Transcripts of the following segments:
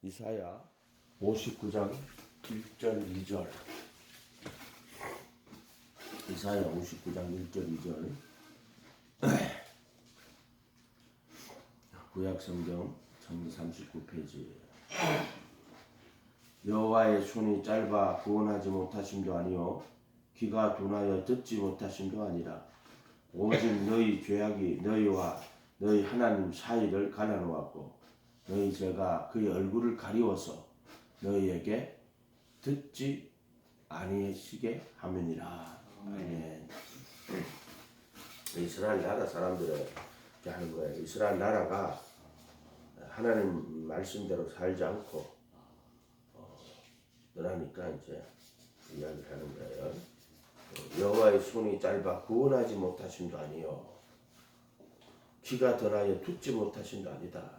이사야 59장 1절 2절. 이사야 59장 1절 2절. 구약성경 1039페이지. 여호와의 손이 짧아 구원하지 못하심도 아니요 귀가 둔하여 듣지 못하심도 아니라 오직 너희 죄악이 너희와 너희 하나님 사이를 갈라놓았고 너희 죄가 그의 얼굴을 가리워서 너희에게 듣지 아니하시게 하느니라. 아멘. 이스라엘 나라 사람들은 이렇게 하는 거예요. 이스라엘 나라가 하나님 말씀대로 살지 않고 그러니까 이제 이야기를 하는 거예요. 여호와의 손이 짧아 구원하지 못하심도 아니요 귀가 둔하여 듣지 못하심도 아니다.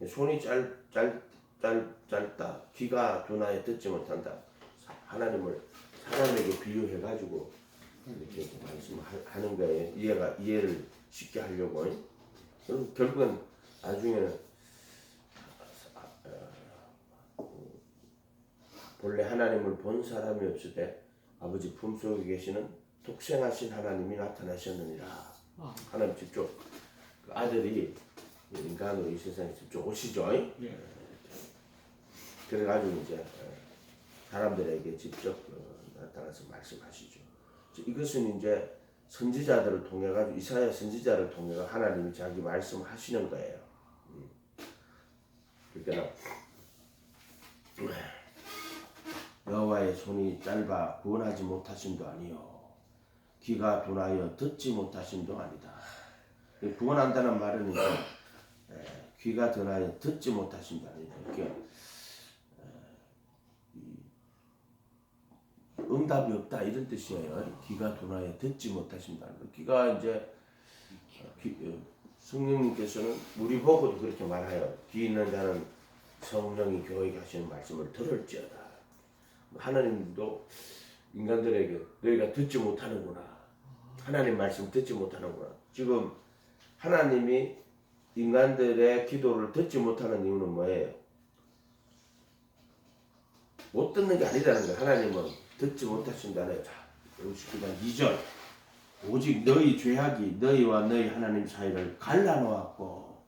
손이 짧다, 귀가 둔하여 듣지 못한다. 하나님을 사람에게 비유해가지고 이렇게 말씀하는 거예요. 이해를 쉽게 하려고. 결국은 나중에는 본래 하나님을 본 사람이 없을 때 아버지 품속에 계시는 독생하신 하나님이 나타나셨느니라. 하나님 직접 그 아들이 인간으로 이 세상에 직접 오시죠. 예. 그래가지고 이제 사람들에게 직접 나타나서 말씀하시죠. 이것은 이제 선지자들을 통해 가지고 이사야 선지자를 통해 하나님이 자기 말씀하시는 거예요. 그러니까 여호와의 손이 짧아 구원하지 못하심도 아니요 귀가 둔하여 듣지 못하심도 아니다. 구원한다는 말은 이제 귀가 둔하여 듣지 못하심도 아니다. 이렇게 응답이 없다 이런 뜻이에요. 귀가 둔하여 듣지 못하심도 아니다. 귀가 이제 성령님께서는 우리 보고도 그렇게 말해요. 귀 있는 자는 성령이 교회에 하시는 말씀을 들을지어다. 하나님도 인간들에게 너희가 듣지 못하는구나. 하나님 말씀 듣지 못하는구나. 지금 하나님이 인간들의 기도를 듣지 못하는 이유는 뭐예요? 못 듣는 게 아니라는 거예요. 하나님은 듣지 못하신다는. 자, 59장 2절. 오직 너희 죄악이 너희와 너희 하나님 사이를 갈라놓았고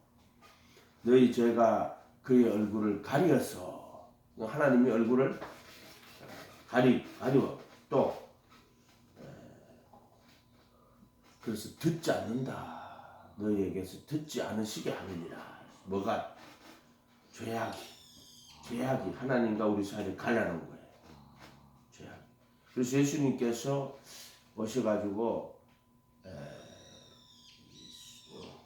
너희 죄가 그의 얼굴을 가리어서 하나님이 얼굴을 가리워 또 그래서 듣지 않는다. 너희에게서 듣지 않으시게 하느니라. 뭐가? 죄악이 하나님과 우리 사이를 갈라놓은 거예요. 죄악. 그래서 예수님께서 오셔가지고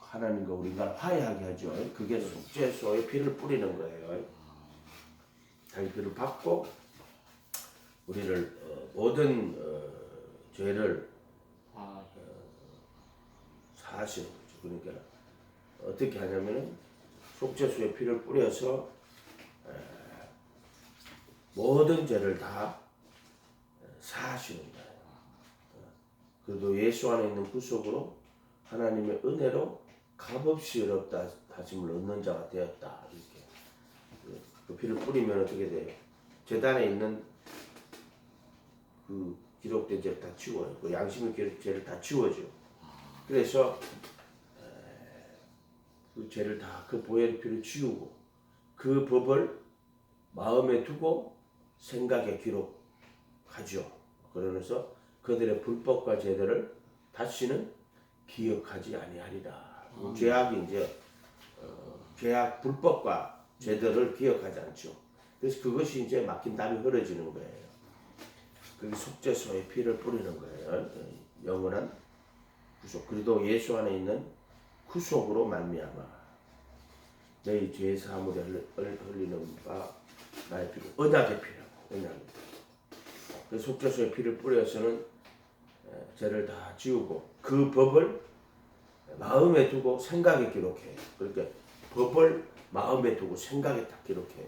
하나님과 우리가 화해하게 하죠. 그게 속죄소에 피를 뿌리는 거예요. 자기 피를 받고 우리를 모든 죄를 사하시는 거죠. 그러니까 어떻게 하냐면은 속죄수에 피를 뿌려서 모든 죄를 다 사하시는 거예요. 그래도 예수 안에 있는 구속으로 하나님의 은혜로 값없이 어렵다 하심을 얻는 자가 되었다. 이렇게 그 피를 뿌리면 어떻게 돼요? 제단에 있는 그 기록된 죄를 다 치워요. 그 양심의 죄를 다 치워줘. 그래서 그 죄를 다 그 보혈의 피를 치우고 그 법을 마음에 두고 생각에 기록하죠. 그러면서 그들의 불법과 죄들을 다시는 기억하지 아니하리라. 죄악이 이제 죄악 불법과 죄들을 기억하지 않죠. 그래서 그것이 이제 막힌 담이 흐려지는 거예요. 그게 속죄소에 피를 뿌리는 거예요. 영원한 구속. 그래도 예수 안에 있는 구속으로 말미암아 너희 죄 사함으로 흘리는 바 나의 피로 언약의 피라고. 언약의 피. 그 속죄소에 피를 뿌려서는 죄를 다 지우고 그 법을 마음에 두고 생각에 기록해요. 그러니까 법을 마음에 두고 생각에 딱 기록해요.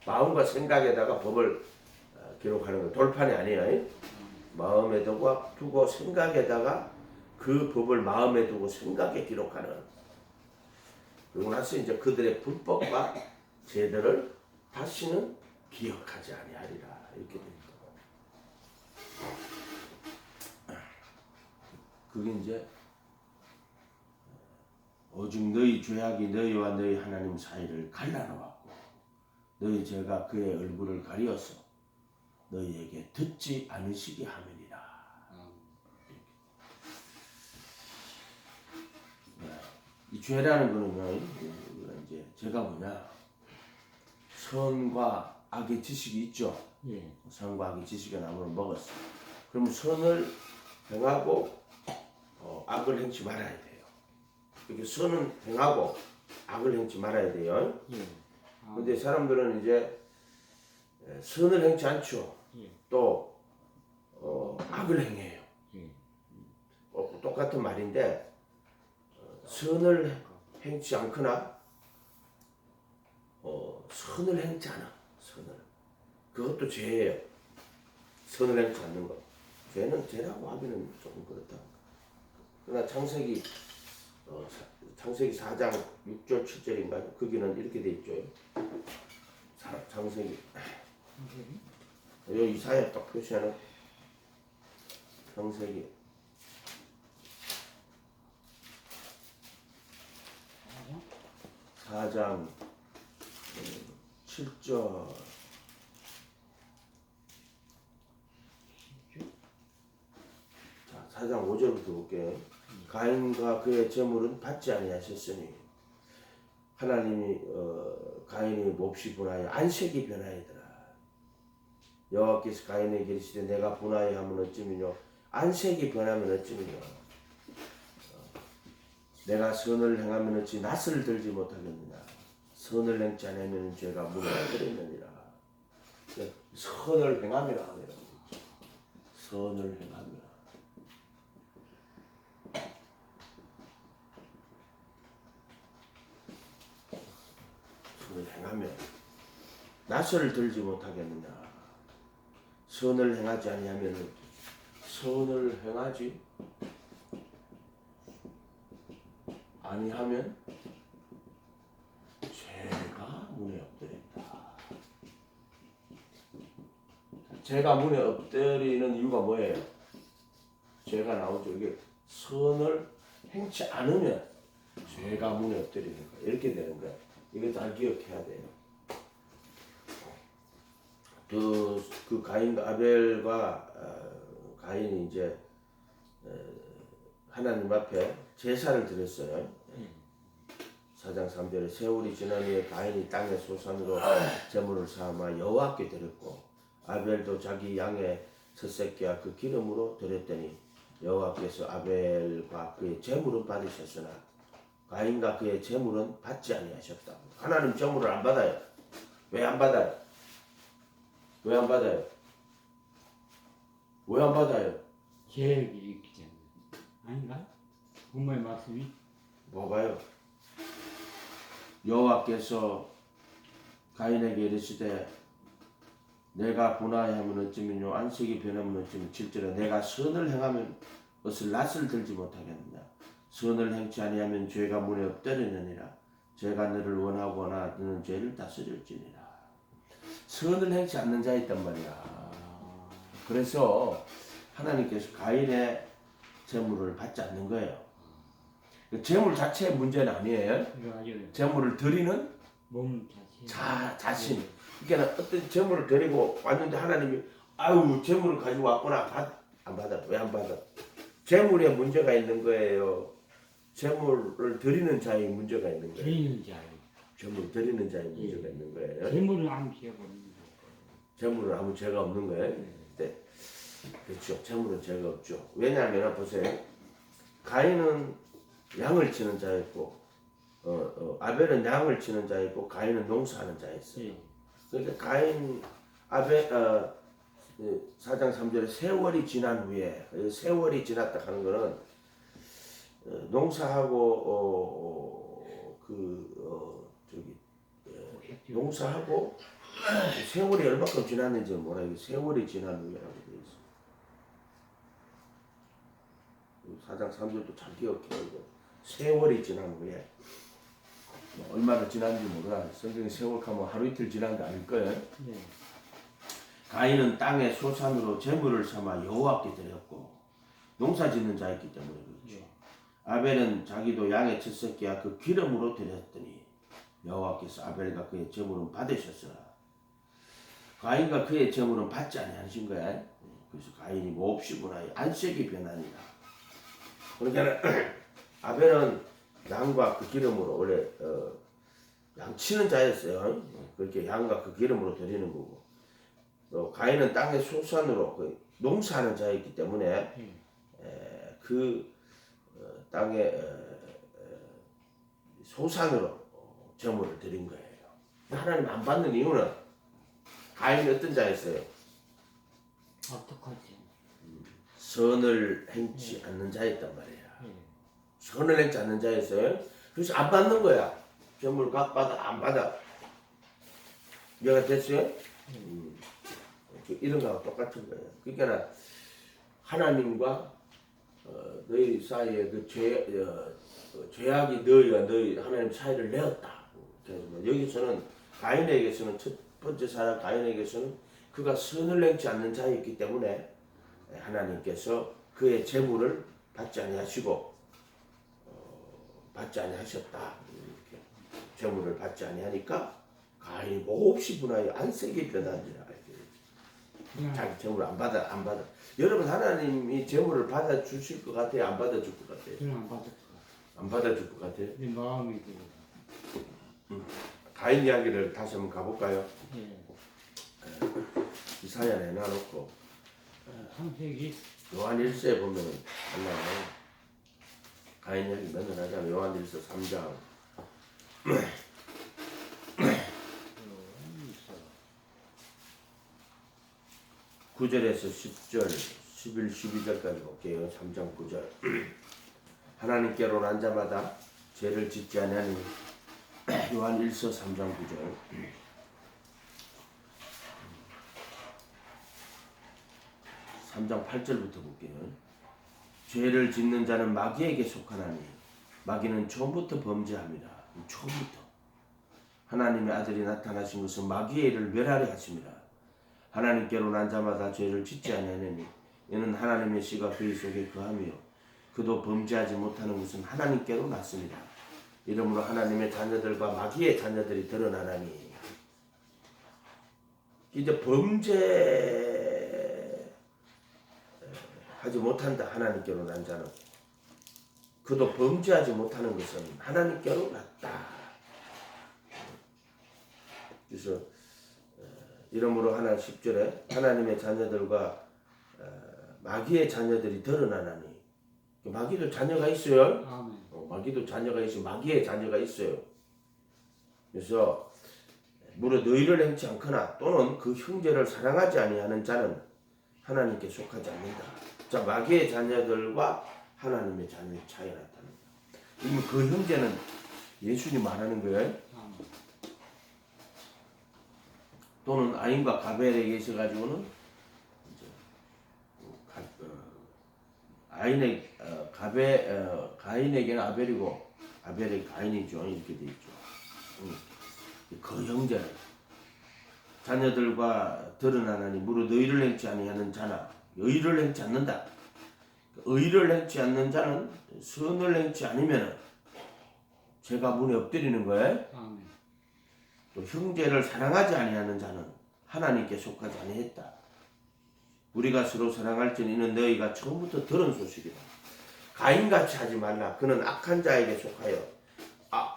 마음과 생각에다가 법을 기록하는 건 돌판이 아니에요. 마음에 두고 생각에다가 그 법을 마음에 두고 생각에 기록하는. 그러고 나서 이제 그들의 불법과 제들을 다시는 기억하지 아니하리라 이렇게 됩니다. 그게 이제 오직 너희 죄악이 너희와 너희 하나님 사이를 갈라놓았고 너희 죄가 그의 얼굴을 가리어서 너희에게 듣지 않으시게 함이니라. 이 죄라는 거는요, 이제 죄가 뭐냐? 선과 악의 지식이 있죠. 예. 선과 악의 지식의 나무를 먹었어. 그럼 선을 행하고 악을 행치 말아야 돼요. 이렇게 선은 행하고 악을 행치 말아야 돼요. 예. 근데 사람들은 이제 선을 행치 않죠. 예. 또 악을 행해요. 예. 똑같은 말인데 선을 행치 않거나 선을 행치 않아. 선을 그것도 죄예요. 선을 행치 않는 것. 죄는 죄라고 하기는 조금 그렇다. 그러나 창세기 4장 6절 7절인가요? 거기는 이렇게 돼 있죠. 창세기 요 이사야 딱 표시하는 창세기 4장 7절 자 4장 5절부터 볼게요. 가인과 그의 제물은 받지 아니하셨으니 하나님이 가인이 몹시 분하여 안색이 변하이더라. 여호와께서 가인에게 이르시되 내가 분하여 하면 어찌미뇨 안색이 변하면 어찌미뇨 내가 선을 행하면 어찌 낯을 들지 못하겠느냐 선을 행치 않으면 죄가 문에 들었느니라. 선을 행하며 선을 행하며 선을 행하며 낯을 들지 못하겠느냐. 선을 행하지 아니하면 선을 행하지 아니하면 죄가 문에 엎드린다. 죄가 문에 엎드리는 이유가 뭐예요? 죄가 나오죠. 이게 선을 행치 않으면 죄가 문에 엎드리는 거야. 이렇게 되는 거야. 이거 다 기억해야 돼요. 그 가인과 아벨과 가인이 이제 하나님 앞에 제사를 드렸어요. 4장 3절에 세월이 지난 후에 가인이 땅의 소산으로 제물을 삼아 여호와께 드렸고 아벨도 자기 양의 첫 새끼와 그 기름으로 드렸더니 여호와께서 아벨과 그의 제물은 받으셨으나 가인과 그의 제물은 받지 아니하셨다. 하나님 제물을 안 받아요. 왜 안 받아요? 왜 안 받아요? 왜 안 받아요? 계획이 있기 때문에 아닌가? 부모의 말씀이 뭐가요? 여호와께서 가인에게 이르시되 내가 분하여 하면 어찌미뇨 안색이 변하면 어찌미뇨 7절에 내가 선을 행하면 것을 낯을 들지 못하겠느냐 선을 행치 아니하면 죄가 문에 엎드리느니라 죄가 너를 원하거나 너는 죄를 다스릴지니라. 선을 행치 않는 자가 있단 말이야. 그래서 하나님께서 가인의 제물을 받지 않는 거예요. 제물 자체의 문제는 아니에요. 제물을 드리는 몸 자체 자신. 그러니까 어떤 제물을 드리고 왔는데 하나님이 아유 제물을 가지고 왔구나. 안 받아. 왜 안 받아? 제물에 문제가 있는 거예요. 제물을 드리는 자의 문제가 있는 거예요. 드리는 자 제물을 드리는 자의 문제가 있는 거예요. 재물은 아무 죄가 없는 거예요. 제물은 아무 죄가 없는 거예요. 네. 그렇죠. 제물은 죄가 없죠. 왜냐하면 보세요. 가인은 양을 치는 자였고 아벨은 양을 치는 자였고 가인은 농사하는 자였어요. 그러니까 가인 아벨 4장 3절에 세월이 지난 후에 세월이 지났다 하는 거는 농사하고 농사하고 세월이 얼마큼 지났는지 몰라. 이게 세월이 지난 후에라고 되어 있어. 4장 3절도 잘 기억해요. 이거. 세월이 지난 후에 뭐 얼마나 지난지 몰라. 성경에 세월하면 하루 이틀 지난 거 아닐 거예요. 예. 가인은 땅의 소산으로 제물을 삼아 여호와께 드렸고 농사짓는 자였기 때문에 그렇죠. 아벨은 자기도 양의 첫 새끼와 그 기름으로 드렸더니 여호와께서 아벨과 그의 제물은 받으셨으라. 가인과 그의 제물은 받지 아니하신 거야. 그래서 가인이 몹시 분하여 안색이 변하니라. 그러니까 아벨은 양과 그 기름으로 원래 양치는 자였어요. 그렇게 양과 그 기름으로 드리는 거고. 또 가인은 땅의 소산으로 그 농사하는 자였기 때문에 그 땅의 소산으로 제물을 드린 거예요. 하나님 안 받는 이유는 가인이 어떤 자였어요? 어떡하지? 선을 행치 않는 자였단 말이야. 예. 선을 행치 않는 자였어요. 그래서 안 받는 거야. 제물 각 받아 안 받아. 이해가 됐어요? 이런 거하고 똑같은 거예요. 그러니까 하나님과 너희 사이에 그 죄악이 너희 하나님 사이를 내었다. 그래서 여기서는 가인에게서는 첫 번째 사람 가인에게서는 그가 선을 행치 않는 자였기 때문에 하나님께서 그의 재물을 받지 아니하시고 받지 아니하셨다. 이렇게 재물을 받지 아니하니까 가인이 몹시 분하여 안색이 변하니라. 자기 재물 안 받아. 여러분 하나님이 재물을 받아 주실 것 같아요? 안 받아 줄 것 같아요? 저는 안 받을 거. 안 받아 줄 것 같아요? 내 마음이 그래. 가인 이야기를 다시 한번 가볼까요? 예. 이 사연에 놔놓고 창세기 요한 1서에 보면 나와요. 가인 이야기 맨날 하잖아요. 요한 1서 3장 9절에서 10절, 11, 12절까지 볼게요. 3장 9절. 하나님께로 난 자마다 죄를 짓지 아니하니 요한 1서 3장 9절. 3장 8절부터 볼게요. 죄를 짓는 자는 마귀에게 속하나니 마귀는 처음부터 범죄합니다. 처음부터. 하나님의 아들이 나타나신 것은 마귀의 일을 멸하려 하심이라. 하나님께로 난 자마다 죄를 짓지 아니하느니 이는 하나님의 씨가 그의 속에 거하며 그도 범죄하지 못하는 것은 하나님께로 났습니다. 이러므로 하나님의 자녀들과 마귀의 자녀들이 드러나나니 이제 범죄하지 못한다. 하나님께로 난 자는 그도 범죄하지 못하는 것은 하나님께로 났다. 그래서 이러므로 하나 10절에 하나님의 자녀들과 마귀의 자녀들이 드러나나니 마귀도 자녀가 있어요. 아멘. 마귀도 자녀가 있어요. 마귀의 자녀가 있어요. 그래서 무릇 너희를 행치 않거나 또는 그 형제를 사랑하지 아니하는 자는 하나님께 속하지 않는다. 자, 마귀의 자녀들과 하나님의 자녀의 차이가 나타납니다. 이미 그 형제는 예수님 말하는 거예요. 아멘. 또는 아인과 가벨에게 있어가지고는 가인에게는 아벨이고 아벨이 가인이죠. 이렇게 돼 있죠. 그 형제는 자녀들과 드러나나니 무릇 의를 행치 아니하는 자나 의를 행치 않는다. 의를 행치 않는 자는 선을 행치 않으면 죄가 문에 엎드리는 거예요. 아멘. 또 형제를 사랑하지 아니하는 자는 하나님께 속하지 아니했다. 우리가 서로 사랑할지는 이는 너희가 처음부터 들은 소식이다. 가인같이 하지 말라. 그는 악한 자에게 속하여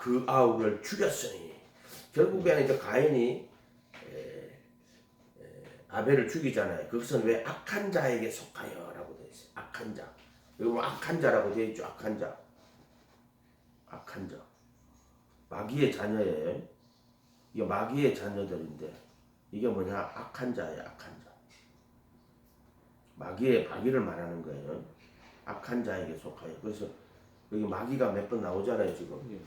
그 아우를 죽였으니. 결국에는 이제 가인이 아벨을 죽이잖아요. 그것은 왜 악한 자에게 속하여 라고 되어 있어요. 악한 자. 여기 악한 자라고 되어 있죠. 악한 자. 악한 자. 마귀의 자녀예요. 이게 마귀의 자녀들인데 이게 뭐냐? 악한 자예요. 악한 자. 마귀를 말하는 거예요. 악한 자에게 속하여. 그래서 여기 마귀가 몇 번 나오잖아요. 지금. 예.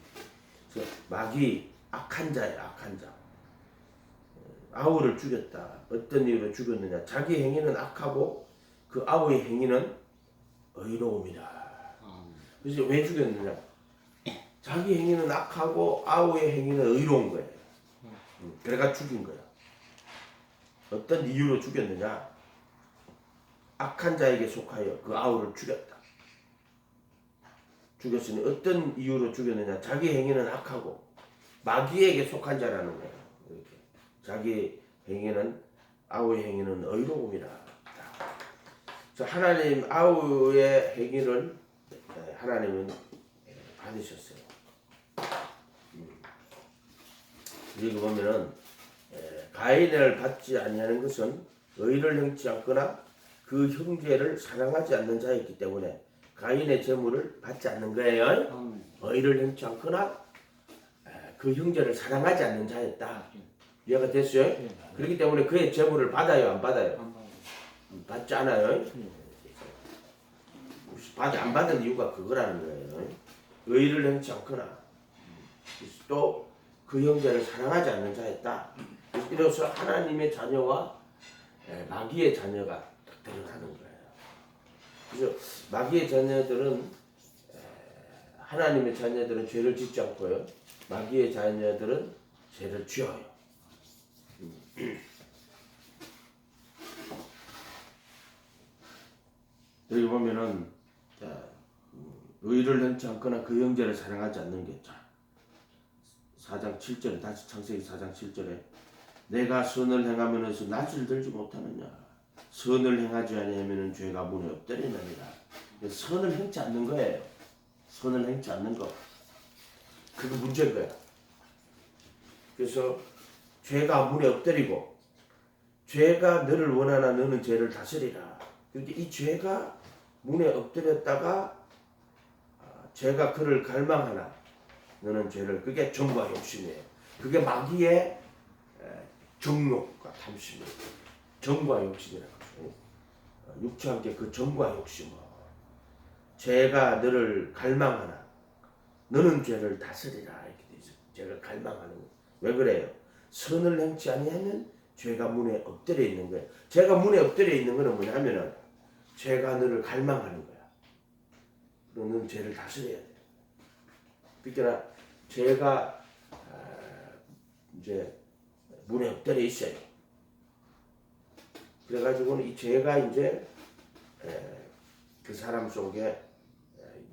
그래서 마귀 악한 자예요. 악한 자. 아우를 죽였다. 어떤 이유로 죽였느냐? 자기 행위는 악하고 그 아우의 행위는 의로움이다. 아멘. 그래서 왜 죽였느냐? 자기 행위는 악하고 아우의 행위는 의로운 거예요. 그래가 죽인 거야. 어떤 이유로 죽였느냐? 악한 자에게 속하여 그 아우를 죽였다. 죽였으니 어떤 이유로 죽였느냐? 자기 행위는 악하고 마귀에게 속한 자라는 거예요. 이렇게. 자기 행위는 아우의 행위는 의로움이라. 자, 하나님 아우의 행위를 하나님은 받으셨어요. 여기 보면은 가인을 받지 아니하는 것은 의를 행치 않거나 그 형제를 사랑하지 않는 자였기 때문에 가인의 재물을 받지 않는 거예요. 아멘. 의를 행치 않거나 그 형제를 사랑하지 않는 자였다. 이해가 됐어요? 네. 그렇기 때문에 그의 재물을 받아요, 안 받아요? 안 받아요. 받지 않아요. 네. 안 받은 이유가 그거라는 거예요. 의를 행치 않거나 또 그 형제를 사랑하지 않는 자였다. 이로써 하나님의 자녀와 마귀의 자녀가 딱 드러나는 거예요. 그래서 마귀의 자녀들은 하나님의 자녀들은 죄를 짓지 않고요. 마귀의 자녀들은 죄를 지어요. 여기 보면은 의를 행치 않거나 그 형제를 사랑하지 않는 게 4장 7절에 다시 창세기 4장 7절에 내가 선을 행하면서 낯을 들지 못하느냐 선을 행하지 아니하면 죄가 문에 엎드리느니라. 선을 행치 않는 거예요. 선을 행치 않는 거 그게 문제인 거야. 그래서 죄가 문에 엎드리고 죄가 너를 원하나 너는 죄를 다스리라. 그런데 이 죄가 문에 엎드렸다가 죄가 그를 갈망하나 너는 죄를 그게 정과 욕심이에요. 그게 마귀의 정욕과 탐심이에요. 정과 욕심이라고 하죠. 육체와 함께 그 정과 욕심. 죄가 너를 갈망하나 너는 죄를 다스리라 이렇게 돼 있어요. 죄를 갈망하는 거. 왜 그래요? 선을 행치 아니하면 죄가 문에 엎드려 있는 거예요. 죄가 문에 엎드려 있는 거는 뭐냐면은 죄가 너를 갈망하는 거야. 너는 죄를 다스려야 돼. 그러니까 죄가 이제 문에 엎드려 있어요. 그래가지고는 이 죄가 이제 그 사람 속에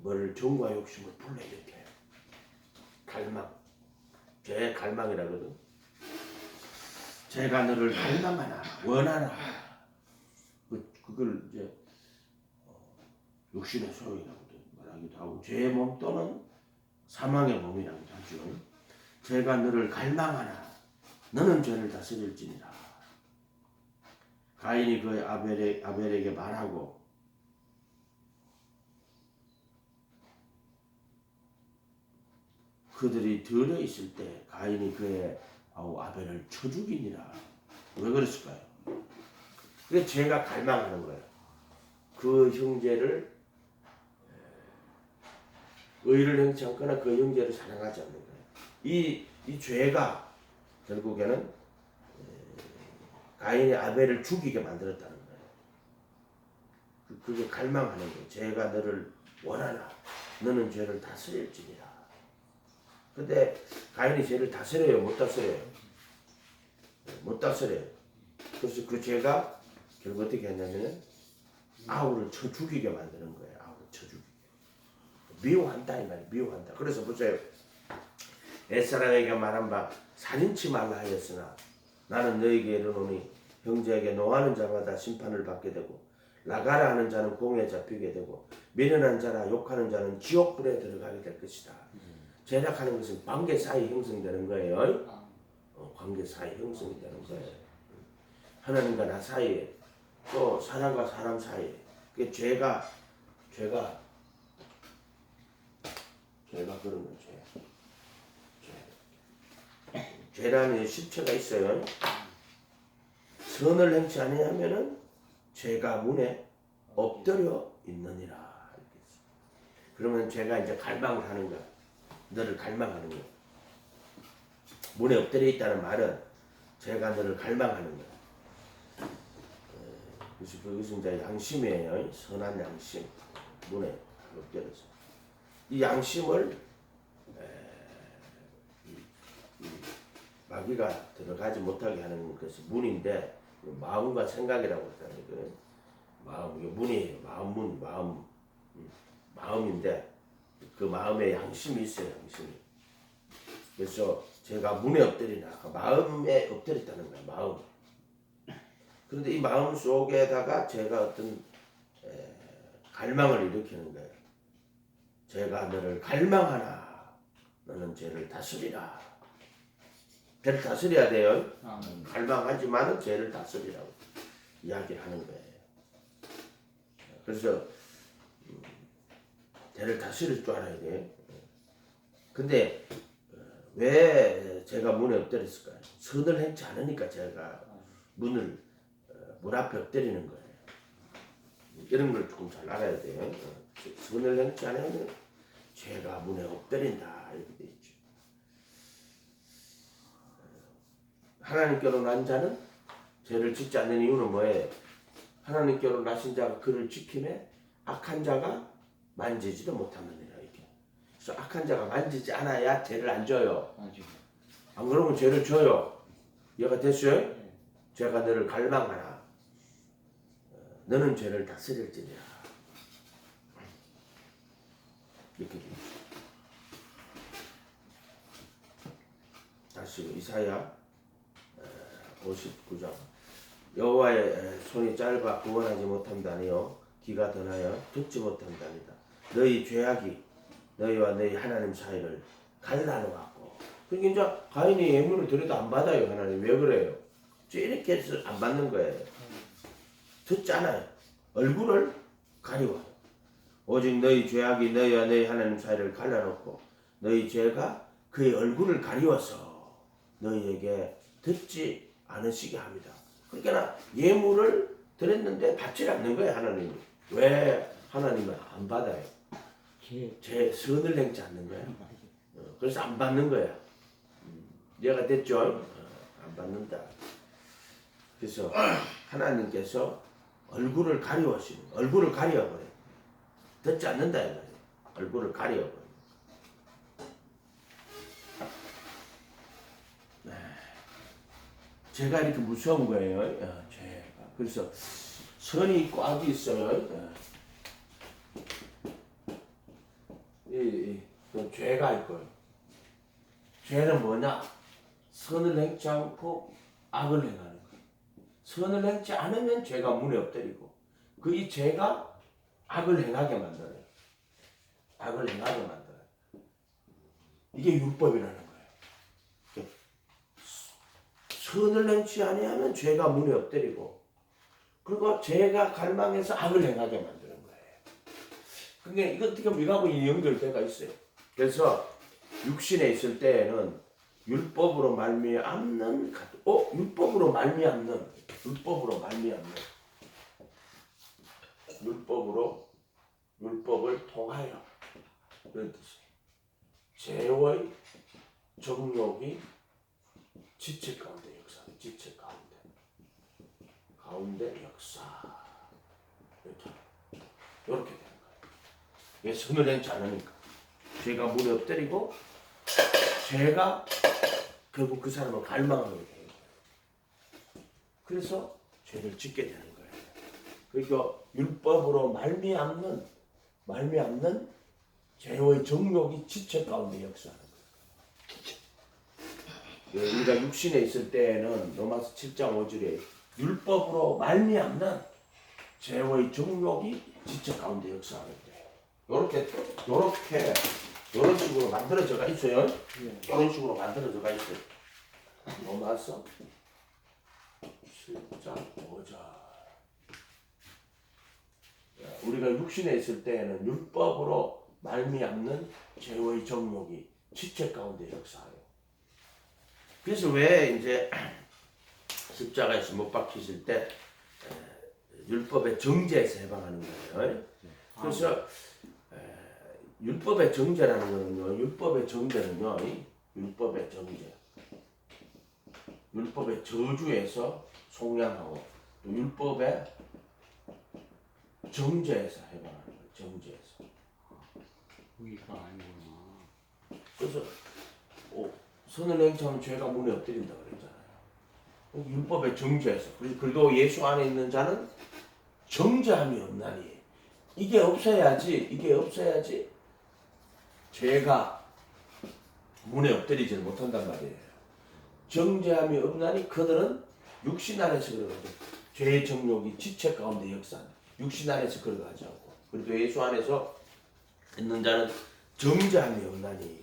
뭘 정과 욕심을 불러일으켜요. 갈망, 죄의 갈망이라거든. 죄가 너를 갈망하나 원하나 그걸 이제 욕심의 소용이라고도 말하기도 하고 죄의 몸 또는 사망의 몸이라고도 하죠. 죄가 너를 갈망하나 너는 죄를 다스릴지니라. 가인이 그 아벨에게 말하고 그들이 들어 있을 때 가인이 그의 아벨을 쳐 죽이니라. 왜 그랬을까요? 그게 죄가 갈망하는 거예요. 그 형제를 의를 행치 않거나 그 형제를 사랑하지 않는 거예요. 이 죄가 결국에는 가인이 아벨을 죽이게 만들었다는 거예요. 그게 갈망하는 거예요. 죄가 너를 원하나 너는 죄를 다스릴지니라. 근데 가인이 죄를 다스려요? 못 다스려요? 못 다스려요. 그래서 그 죄가 결국 어떻게 했냐면 아우를 쳐 죽이게 만드는 거예요. 아우를 쳐 죽이게. 미워한다 이 말이에요. 미워한다. 그래서 보세요. 옛사람에게 말한 바 살인치 말라 하였으나 나는 너에게 이르노니 형제에게 노하는 자마다 심판을 받게 되고 나가라 하는 자는 공에 잡히게 되고 미련한 자라 욕하는 자는 지옥불에 들어가게 될 것이다. 죄악하는 것은 관계 사이 형성되는 거예요. 관계 사이 형성이 되는 거예요. 하나님과 나 사이에 또 사람과 사람 사이에 그 죄가 그런 거죠. 죄라는 실체가 있어요. 선을 행치 아니하면은 죄가 문에 엎드려 있느니라. 그러면 죄가 이제 갈망을 하는 거야. 너를 갈망하는 거야. 문에 엎드려 있다는 말은 죄가 너를 갈망하는 거야. 그래서 그것은 이제 양심이에요. 선한 양심. 문에 엎드려서 이 양심을 마귀가 들어가지 못하게 하는 것이 문인데 마음과 생각이라고 그러잖아요. 마음 이게 문이에요. 마음인데 그 마음에 양심이 있어요. 양심이. 그래서 제가 문에 엎드리나 마음에 엎드렸다는 거예요. 마음. 그런데 이 마음 속에다가 제가 어떤 갈망을 일으키는 거예요. 제가 너를 갈망하나 너는 죄를 다스리라. 죄를 다스려야 돼요. 갈망하지만은 죄를 다스리라고 이야기하는 거예요. 그래서 죄를 다스릴 줄 알아야 돼요. 근데 왜 제가 문에 엎드렸을까요? 선을 행치 않으니까 제가 문 앞에 엎드리는 거예요. 이런 걸 조금 잘 알아야 돼요. 선을 행치 않으면 죄가 문에 엎드린다 이렇게 돼 있죠. 하나님께로 난 자는 죄를 짓지 않는 이유는 뭐예요? 하나님께로 나신 자가 그를 지키매 악한 자가 만지지도 못하느니라 이렇게. 그래서 악한 자가 만지지 않아야 죄를 안 져요. 안 그러면 죄를 져요. 이해가 됐어요? 죄가 너를 갈망하나 너는 죄를 다스릴지니라 이렇게 됩니다. 다시 이사야 59장 여호와의 손이 짧아 구원하지 못한다니요 귀가 둔하여 듣지 못한다니다. 너희 죄악이 너희와 너희 하나님 사이를 갈라놓았고. 그러니까 이제 가인이 예물을 드려도 안 받아요. 하나님 왜 그래요? 이렇게 해서 안 받는 거예요. 듣잖아요. 얼굴을 가리워. 오직 너희 죄악이 너희와 너희 하나님 사이를 갈라놓고 너희 죄가 그의 얼굴을 가리워서 너희에게 듣지 않으시게 합니다. 그러니까 예물을 드렸는데 받지 않는 거예요. 하나님이. 왜 하나님은 안 받아요? 제 선을 행치 않는 거야. 그래서 안 받는 거야. 이해가 됐죠? 안 받는다. 그래서 하나님께서 얼굴을 가리워시는 얼굴을 가려버려. 듣지 않는다 이거예요. 얼굴을 가려버려. 죄가 이렇게 무서운 거예요. 죄가. 그래서 선이 있고 악이 있어요. 죄가 있고요. 죄는 뭐냐? 선을 행치 않고 악을 행하는 거예요. 선을 행치 않으면 죄가 문에 엎드리고 그 이 죄가 악을 행하게 만들어요. 악을 행하게 만들어요. 이게 율법이라는 거예요. 선을 행치 아니하면 죄가 문에 엎드리고 그리고 죄가 갈망해서 악을 행하게 만드는 거예요. 그러니까 이거 어떻게 보면 이거하고 연결돼가 있어요. 그래서 육신에 있을 때에는 율법으로 말미암는 율법을 통하여 그런 뜻이에요. 죄의 정욕이 지체 가운데 역사, 지체 가운데 역사 이렇게 되는 거예요. 왜 선을 행치 않으니까 죄가 문에 엎드리고 죄가 결국 그 사람을 갈망하게 돼요. 그래서 죄를 짓게 되는 거예요. 그러니까 율법으로 말미암는 죄의 정욕이 지체 가운데 역사하는 거예요. 우리가 육신에 있을 때에는 로마서 7장 5절에 율법으로 말미암는 죄의 정욕이 지체 가운데 역사하는 거예요. 이런 식으로 만들어져가 있어요. 이런 식으로 만들어져가 있어요. 로마서 7장 5절. 우리가 육신에 있을 때에는 율법으로 말미암는 죄의 정욕이 지체 가운데 역사해요. 그래서 왜 이제 십자가에서 못 박히실 때 율법의 정죄에서 해방하는 거예요. 그래서 율법의 정죄라는 거는요. 율법의 저주에서 속량하고 또 율법의 정죄에서 해방하는 거예요. 정죄에서. 우리가 아니구나. 그래서 선을 행차하면 죄가 문에 엎드린다 그랬잖아요. 율법의 정죄에서. 그리고 예수 안에 있는 자는 정죄함이 없나니. 이게 없어야지 죄가 문에 엎드리지를 못한단 말이에요. 정죄함이 없나니 그들은 육신 안에서 걸어가죠. 죄의 정욕이 지체 가운데 역사하는 육신 안에서 걸어가지 않고. 그리고 예수 안에서 있는 자는 정죄함이 없나니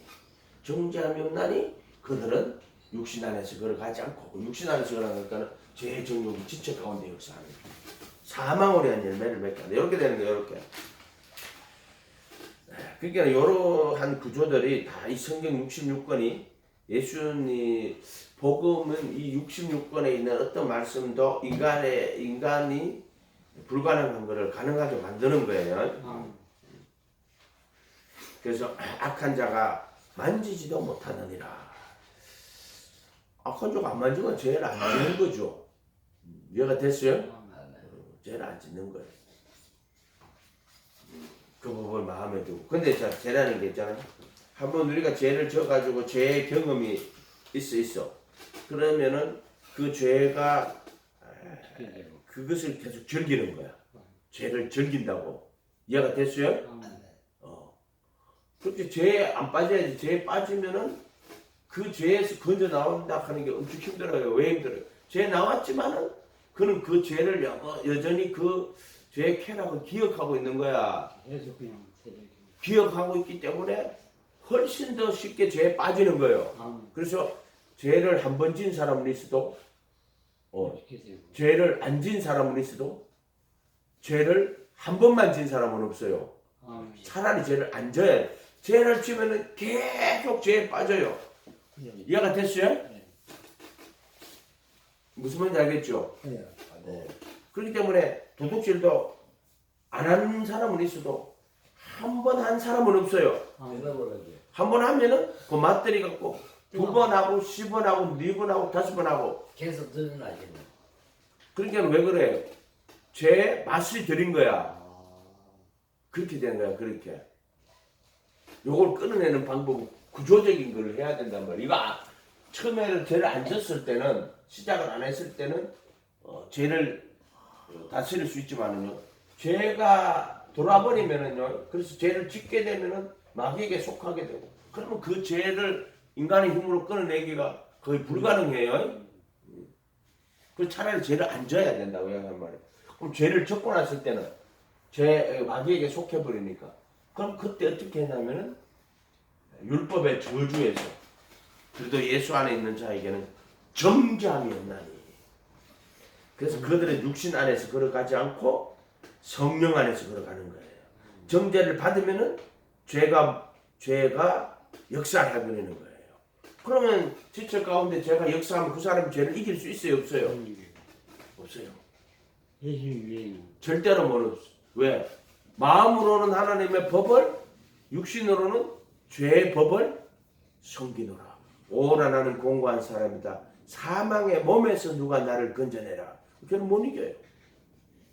그들은 육신 안에서 걸어가지 않고. 육신 안에서 걸어가니까 죄의 정욕이 지체 가운데 역사하는 사망으로 한 열매를 맺게 한다. 이렇게 되는 거예요. 이렇게. 그러니까 이러한 구조들이 다 이 성경 66권이 예수님 복음은 이 66권에 있는 어떤 말씀도 인간이 불가능한 것을 가능하게 만드는 거예요. 그래서 악한 자가 만지지도 못하느니라. 악한 자가 안 만지면 죄를 안 짓는 거죠. 이해가 됐어요? 죄를 안 짓는 거예요. 그 법을 마음에 두고. 근데 자, 죄라는 게 있잖아요. 한번 우리가 죄를 져가지고 죄의 경험이 있어. 그러면은 그 죄가 그것을 계속 즐기는 거야. 죄를 즐긴다고. 이해가 됐어요? 그렇게 죄에 안 빠져야지. 죄에 빠지면은 그 죄에서 건져 나온다 하는 게 엄청 힘들어요. 왜 힘들어요? 죄 나왔지만은 그는 그 죄를 여전히 그 죄의 쾌락을 기억하고 있는 거야. 계속 그냥 기억하고 있기 때문에 훨씬 더 쉽게 죄에 빠지는 거예요. 그래서 죄를 한 번 진 사람은 있어도 죄를 안 진 사람은 있어도 죄를 한 번만 진 사람은 없어요. 차라리 죄를 안 져야 돼. 죄를 지면은 계속 죄에 빠져요. 이해가 됐어요? 무슨 말인지 알겠죠? 그렇기 때문에 도둑질도 안 하는 사람은 있어도 한 번 한 사람은 없어요. 한 번 하면은 그 맞들이 갖고 2번 하고 10번 하고 4번 하고 5번 하고 계속 늘어나겠네. 그러니까 왜 그래요? 죄에 맛을 들인 거야. 그렇게 된 거야. 그렇게 요걸 끊어내는 방법은 구조적인 걸 해야 된단 말이야. 이거 처음에는 죄를 안 졌을 때는 시작을 안 했을 때는 죄를 다스릴 수 있지만은요. 죄가 돌아버리면은요. 그래서 죄를 짓게 되면은 마귀에게 속하게 되고 그러면 그 죄를 인간의 힘으로 끊어내기가 거의 불가능해요. 그 차라리 죄를 안 져야 된다고 하는 말이에요. 그럼 죄를 짓고 났을 때는 마귀에게 속해버리니까 그럼 그때 어떻게 했냐면은 율법의 저주에서 그래도 예수 안에 있는 자에게는 정죄함이 없나니. 그래서 그들의 육신 안에서 걸어가지 않고 성령 안에서 걸어가는 거예요. 정죄를 받으면은 죄가 역사하게 되는 거예요. 그러면 지체 가운데 죄가 역사하면 그 사람이 죄를 이길 수 있어요, 없어요? 없어요. 절대로 못. 왜? 마음으로는 하나님의 법을, 육신으로는 죄의 법을 섬기노라. 오라 나는 공고한 사람이다. 사망의 몸에서 누가 나를 건져내라. 그는 못 이겨요.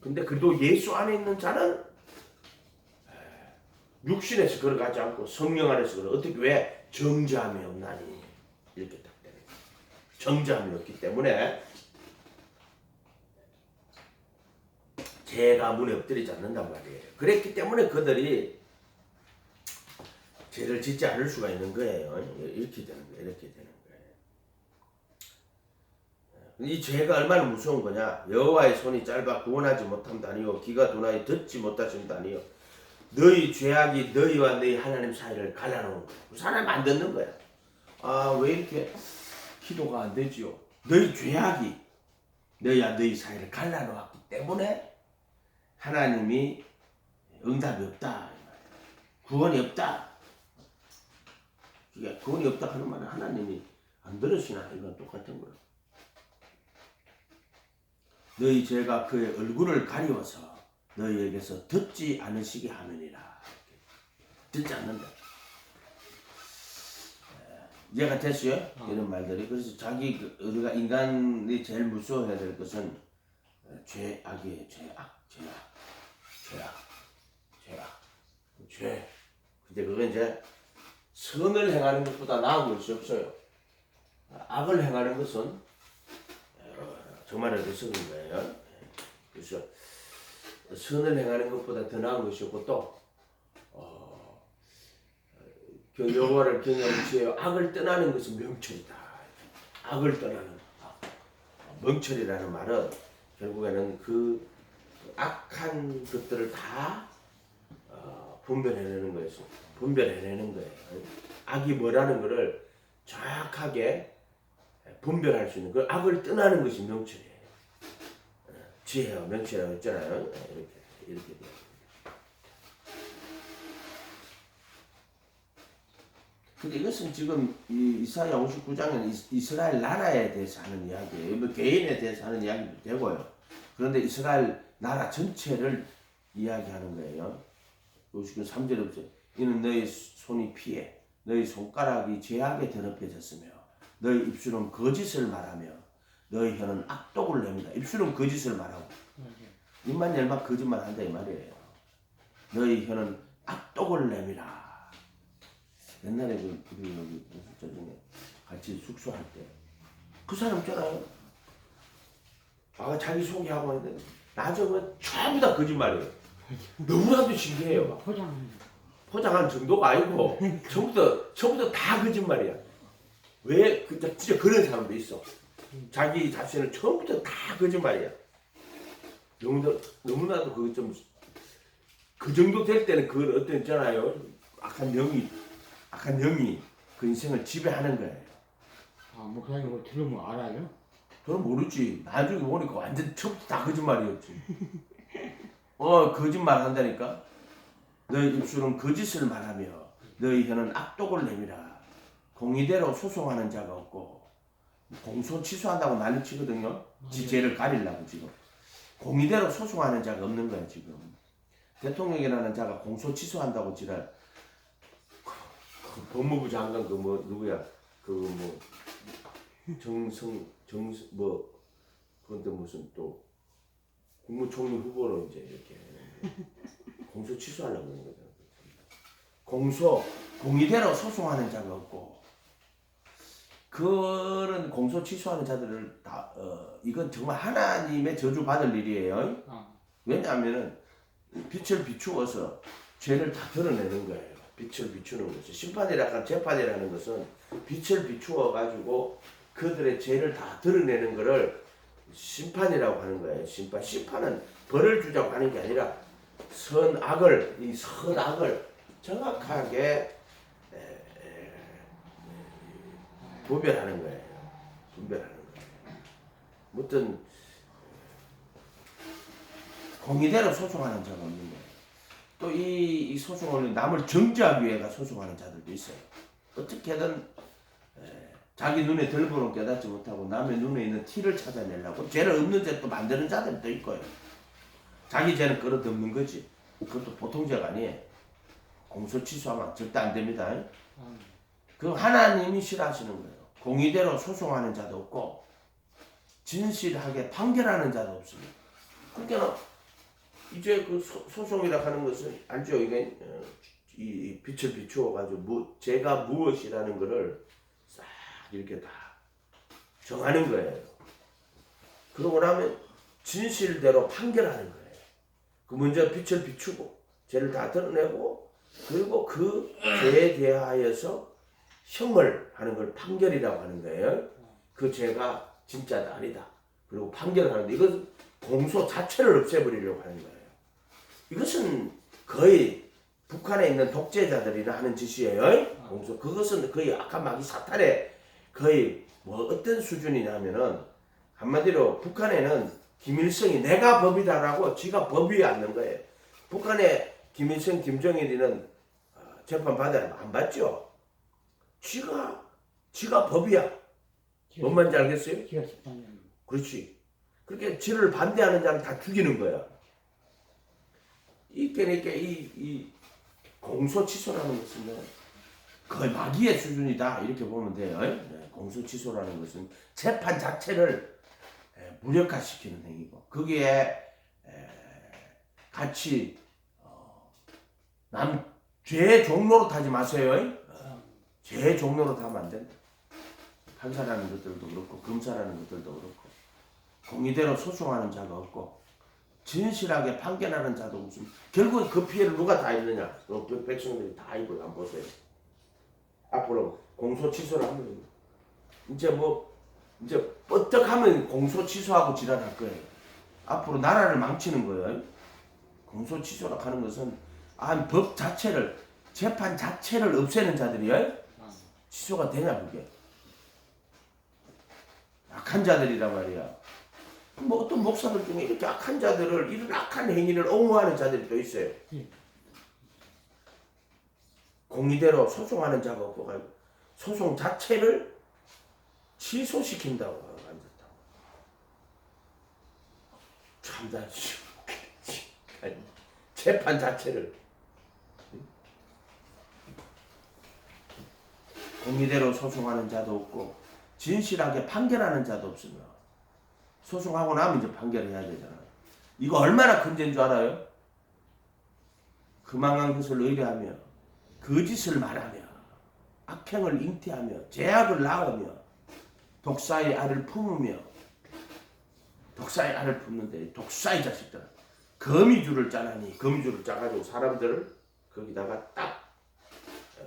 근데 그래도 예수 안에 있는 자는 육신에서 걸어가지 않고 성령 안에서 걸어. 어떻게 왜? 정죄함이 없나니. 이렇게 딱 되는 거예요. 정죄함이 없기 때문에 죄가 문에 엎드리지 않는단 말이에요. 그랬기 때문에 그들이 죄를 짓지 않을 수가 있는 거예요. 이렇게 되는 거예요. 이렇게 되는 거예요. 이 죄가 얼마나 무서운 거냐? 여호와의 손이 짧아 구원하지 못함도 아니요 귀가 둔하여 듣지 못하심도 아니요 너희 죄악이 너희와 너희 하나님 사이를 갈라놓은 거야. 사람 안 듣는 거야. 왜 이렇게 기도가 안 되지요? 너희 죄악이 너희와 너희 사이를 갈라놓았기 때문에 하나님이 응답이 없다. 구원이 없다. 그게 구원이 없다 하는 말은 하나님이 안 들으시나 이건 똑같은 거야. 너희 죄가 그의 얼굴을 가리워서 너희에게서 듣지 않으시게 하느니라. 듣지 않는다. 이해가 됐어요? 이런 말들이. 그래서 우리가 인간이 제일 무서워해야 될 것은 죄악이에요. 죄. 근데 그건 이제 선을 행하는 것보다 나은 것이 없어요. 악을 행하는 것은 정말 어리석은 거예요. 그래서 선을 행하는 것보다 더 나은 것이 없고 또 여호와를 경외하는 지혜요 악을 떠나는 것은 명철이다. 악을 떠나는 명철이라는 말은 결국에는 그 악한 것들을 다 분별해내는 거예요. 분별해내는 거예요. 악이 뭐라는 것을 정확하게 분별할 수 있는 그 악을 떠나는 것이 명철이에요. 지혜와 명철이라고 했잖아요. 이렇게 돼요. 근데 이것은 지금 이사야 59장은 이스라엘 나라에 대해서 하는 이야기예요. 뭐 개인에 대해서 하는 이야기도 되고요. 그런데 이스라엘 나라 전체를 이야기하는 거예요. 53절에 보세요. 이는 너희 손이 피해 너희 손가락이 죄악에 더럽혀졌으며 너희 입술은 거짓을 말하며 너희 혀는 악독을 냅니다. 입술은 거짓을 말하고 입만 열면 거짓말 한다 이 말이에요. 너희 혀는 악독을 내미라. 옛날에 우리 여기 중에 같이 숙소할 때 그 사람 있잖아요. 자기 소개하고 하는데 나중에 전부 다 거짓말이에요. 너무나도 신기해요. 포장한 정도가 아니고 처음부터 다 거짓말이야. 왜 진짜 그런 사람도 있어. 자기 자신을 처음부터 다 거짓말이야. 너무나도 그 좀 그 정도 될 때는 그 어떤 있잖아요. 악한 영이 그 인생을 지배하는 거예요. 목사님 그거 들으면 알아요? 그럼 모르지. 나중에 보니까 완전 처음부터 다 거짓말이었지. 거짓말 한다니까. 너희 입술은 거짓을 말하며 너희 혀는 악독을 내미라. 공의대로 소송하는 자가 없고 공소 취소한다고 난리치거든요. 지 죄를 가리려고 지금. 공의대로 소송하는 자가 없는 거야 지금. 대통령이라는 자가 공소 취소한다고 지랄. 법무부 장관 누구야? 그런데 무슨 또 국무총리 후보로 이제 이렇게 공소 취소하려고 하는 거잖아. 공의대로 소송하는 자가 없고 그런 공소 취소하는 자들을 다 이건 정말 하나님의 저주 받을 일이에요. 왜냐하면은 빛을 비추어서 죄를 다 드러내는 거예요. 빛을 비추는 것은 심판이라는 재판이라는 것은 빛을 비추어 가지고 그들의 죄를 다 드러내는 것을 심판이라고 하는 거예요. 심판은 벌을 주자고 하는 게 아니라 선악을 정확하게 분별하는 거예요. 무튼 공의대로 소송하는 자가 없는 거예요. 또 이 소송을 남을 정죄하기 위해 소송하는 자들도 있어요. 어떻게든 자기 눈에 덜 보는 깨닫지 못하고 남의 눈에 있는 티를 찾아내려고 죄를 없는 죄 또 만드는 자들도 있고요. 자기 죄는 끌어덮는 거지. 그것도 보통 죄가 아니에요. 공소 취소하면 절대 안 됩니다. 그 하나님이 싫어하시는 거예요. 공의대로 소송하는 자도 없고 진실하게 판결하는 자도 없습니다. 그러니까 이제 그 소송이라 하는 것은 알죠? 이게 이 빛을 비추어 가지고 죄가 무엇이라는 것을 싹 이렇게 다 정하는 거예요. 그러고 나면 진실대로 판결하는 거예요. 그 먼저 빛을 비추고 죄를 다 드러내고 그리고 그 죄에 대하여서 형을 하는 걸 판결이라고 하는 거예요. 그 죄가 진짜다 아니다. 그리고 판결을 하는데 이것은 공소 자체를 없애버리려고 하는 거예요. 이것은 거의 북한에 있는 독재자들이나 하는 짓이에요. 공소. 그것은 거의 악한 마귀 사탄의 거의 어떤 수준이냐면은 한마디로 북한에는 김일성이 내가 법이다라고 지가 법위에 앉는 거예요. 북한의 김일성, 김정일이는 재판 받아야 안 받죠. 지가 법이야. 뭔 말인지 알겠어요? 그렇지. 그렇게 지를 반대하는 자를 다 죽이는 거야. 그러니까 이 공소 취소라는 것은 거의 마귀의 수준이다 이렇게 보면 돼요. 공소 취소라는 것은 재판 자체를 무력화시키는 행위고 거기에 같이 남 죄의 종로로 타지 마세요. 제 종로로 다 하면 안 된다. 판사라는 것들도 그렇고 검사라는 것들도 그렇고 공의대로 소송하는 자가 없고 진실하게 판결하는 자도 없습니다. 결국 그 피해를 누가 다 입느냐? 백성들이 다 입어요. 안 보세요. 앞으로 공소 취소를 하면 됩니다. 이제 뻗떡하면 공소 취소하고 지랄할 거예요. 앞으로 나라를 망치는 거예요. 공소 취소라고 하는 것은 법 자체를 재판 자체를 없애는 자들이요. 취소가 되냐 그게? 악한 자들이란 말이야. 뭐 어떤 목사들 중에 이렇게 악한 자들을 이런 악한 행위를 옹호하는 자들이 또 있어요. 공의대로 소송하는 자가 없고 소송 자체를 취소시킨다고 앉았다. 참다 재판 자체를 공의대로 소송하는 자도 없고 진실하게 판결하는 자도 없으며 소송하고 나면 이제 판결해야 되잖아. 이거 얼마나 큰 죄인 줄 알아요? 그만한 것을 의뢰하며 거짓을 말하며 악행을 잉태하며 죄악을 낳으며 독사의 알을 품으며 독사의 알을 품는데 독사의 자식들 거미줄을 짜나니 거미줄을 짜가지고 사람들을 거기다가 딱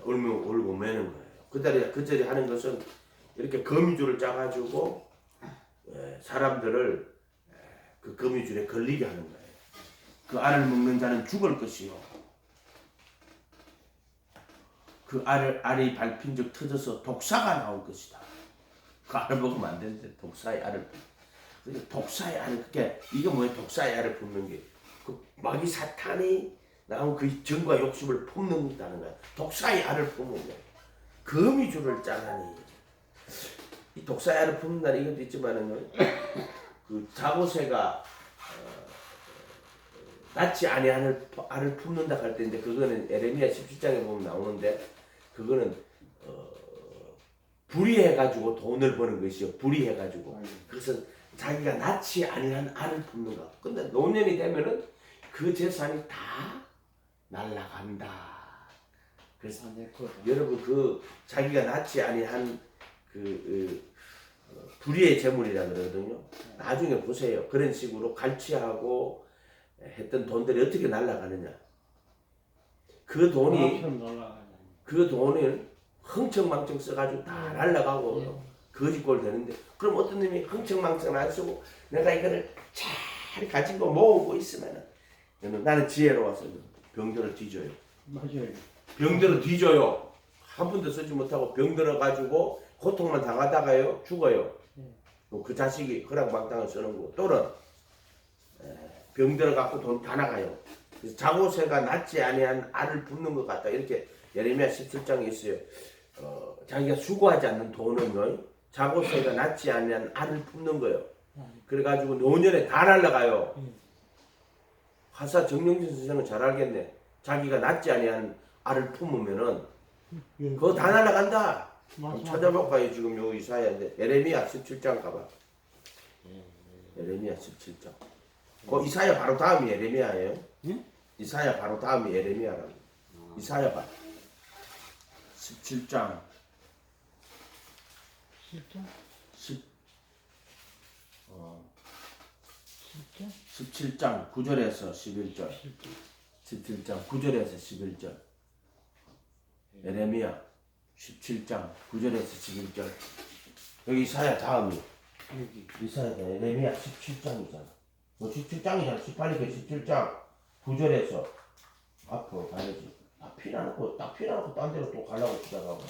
올고 매는 거예요. 그 자리 하는 것은 이렇게 거미줄을 짜가지고 사람들을 그 거미줄에 걸리게 하는 거예요. 그 알을 먹는 자는 죽을 것이요. 그 알이 밟힌 적 터져서 독사가 나올 것이다. 그 알을 먹으면 안 되는데 독사의 알을 독사의 알을 그게 이게 뭐예요? 독사의 알을 품는 게 그 마귀 사탄이 나온 그 정과 욕심을 품는다는 거야. 독사의 알을 품는 거야. 거미줄을 짜나니 이 독사의 알을 품는다는 이것도 있지만은 그 자고새가 낫지 아니하는 알을 품는다 할 때인데 그거는 에레미야 17장에 보면 나오는데 그거는 불의해가지고 돈을 버는 것이요. 불의해가지고 그래서 자기가 낫지 아니한 알을 품는 거. 근데 노년이 되면은 그 재산이 다 날라간다. 그래서 여러분 그 자기가 낫지 아니한 불의의 재물이라 그러거든요. 나중에 보세요. 그런 식으로 갈취하고 했던 돈들이 어떻게 날아가느냐. 그 돈을 흥청망청 써가지고 다 날아가고 거짓골 되는데 그럼 어떤 놈이 흥청망청 안 쓰고 내가 이거를 잘 가지고 모으고 있으면은 나는 지혜로워서 병들어 뒤져요. 맞아요. 병들어 뒤져요. 한 푼도 쓰지 못하고 병들어 가지고 고통만 당하다가요 죽어요. 그 자식이 허락망당을 쓰는 거고 또는 병들어 갖고 돈 다 나가요. 그래서 자고새가 낫지 아니한 알을 붓는 것 같다. 이렇게 예레미야 17장에 있어요. 자기가 수고하지 않는 돈은요. 자고새가 낫지 아니한 알을 붓는 거예요. 그래가지고 노년에 다 날라가요. 화사 정영진 선생은 잘 알겠네. 자기가 낫지 아니한 알을 품으면은 그거 다 날라간다. 찾아볼까요? 지금 요 이사야인데 에레미야 17장 가봐. 에레미야 17장. 그 이사야 바로 다음이 에레미야예요. 응? 이사야 바로 다음이 에레미야라고. 이사야 봐. 17장. 17장 9절에서 11절. 17장 9절에서 11절. 에레미야 17장 9절에서 11절. 여기 이사야 다음이. 이사야 에레미야 17장이잖아. 뭐 17장이잖아. 17장 9절에서 앞으로 가야지. 딱 피나놓고 딴 데로 또 가려고 시작하고.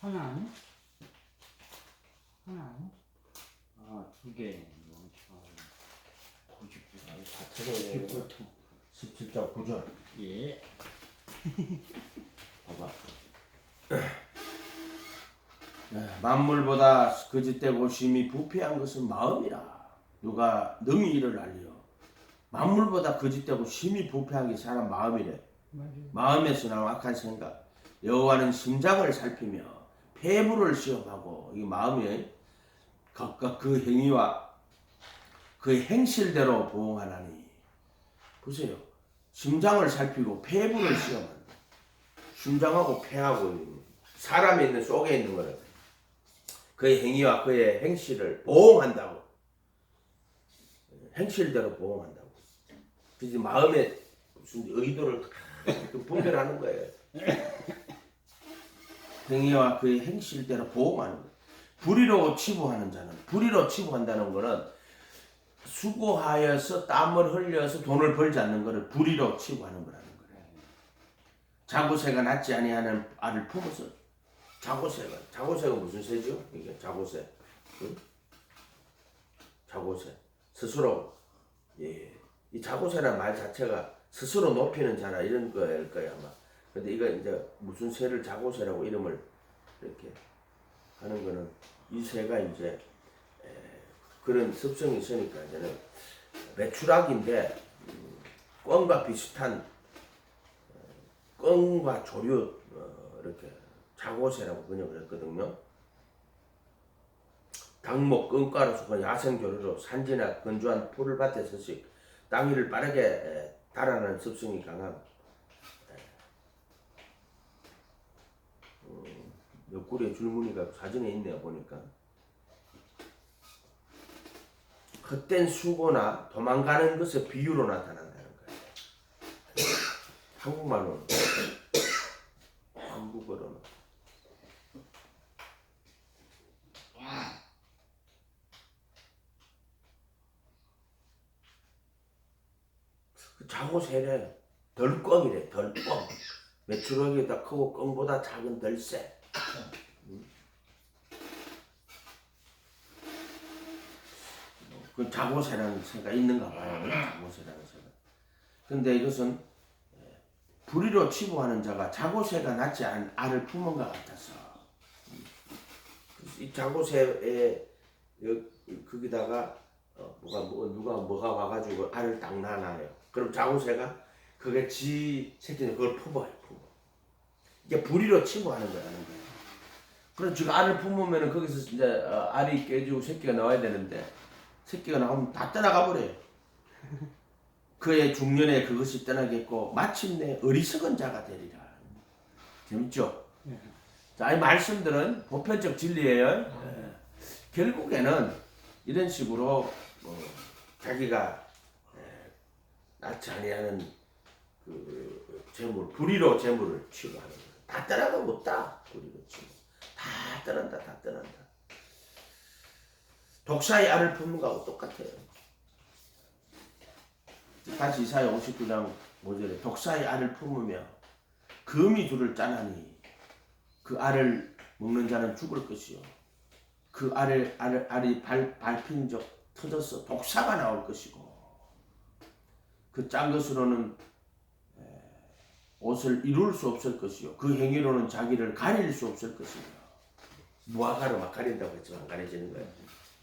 하나 아니? 두 개. 다 찾아야 돼. 17장 9절. 예. 봐봐. 만물보다 거짓되고 심히 부패한 것은 마음이라. 누가 능히 이를 알리요. 만물보다 거짓되고 심히 부패한 게 사람 마음이래. 마음에서 나온 악한 생각. 여호와는 심장을 살피며 폐부를 시험하고 이 마음이 각각 그 행위와 그의 행실대로 보응하나니. 보세요. 심장을 살피고 폐부를 시험한다. 심장하고 폐하고 사람에 있는 속에 있는 거는 그의 행위와 그의 행실을 보응한다고. 행실대로 보응한다고. 그래서 마음에 무슨 의도를 분별하는 거예요. 행위와 그의 행실대로 보응하는 거예요. 불의로 치부하는 자는, 불의로 치부한다는 거는 수고하여서 땀을 흘려서 돈을 벌지 않는 것을 불의로 치부하는 거라는 거예요. 자고새가 낳지 아니하는 알을 품어서. 자고새가 무슨 새죠? 이게 자고새. 응? 자고새. 스스로. 예. 이 자고새라는 말 자체가 스스로 높이는 자나 이런 거일 거야 아마. 근데 이거 이제 무슨 새를 자고새라고 이름을 이렇게 하는 거는 이 새가 이제 그런 습성이 있으니까 이제는 메추락인데 꿩과 비슷한 꿩과 조류 이렇게 자고새라고 번역을 했거든요. 당목 끙가로 속한 야생조류로 산지나 건조한 푸를밭에 서식 땅 위를 빠르게 달아나는 습성이 강함. 옆구리에 줄무늬가 사진에 있네요 보니까. 헛된 수고나 도망가는 것의 비유로 나타난다는 거예요. 한국말로는. 한국어로는. 자고새래. 덜꿩이래. 덜꿩. 메추라기보다 크고 꿩보다 작은 덜새. 그 자고새라는 새가 있는가 봐요. 자고새라는 새가. 근데 이것은 불의로 치부하는 자가 자고새가 낳지 않은 알을 품은 것 같아서 이 자고새에 거기다가 누가 뭐가 와가지고 알을 딱 낳아요. 그럼 자고새가 그게 지 새끼는 그걸 품어요. 이게 불의로 치부하는 거라는 거예요. 그럼 지금 알을 품으면은 거기서 이제 알이 깨지고 새끼가 나와야 되는데 새끼가 나오면 다 떠나가 버려요. 그의 중년에 그것이 떠나겠고 마침내 어리석은 자가 되리라. 재밌죠? 자, 이 말씀들은 보편적 진리예요. 결국에는 이런 식으로 자기가 낳지 아니하는 그 재물, 불의로 재물을 취급하는 거예요. 다 떠나가면 없다. 불의로 취급. 다 떠난다. 다 떠난다. 독사의 알을 품는 거하고 똑같아요. 다시 이사야 59장 5절에 독사의 알을 품으며 금이 둘을 짜나니 그 알을 먹는 자는 죽을 것이요 그 알이 밟힌 적 터져서 독사가 나올 것이고 그 짠 것으로는 옷을 이룰 수 없을 것이요 그 행위로는 자기를 가릴 수 없을 것이며 무화과를 막 가린다고 했지만 안 가려지는 거예요.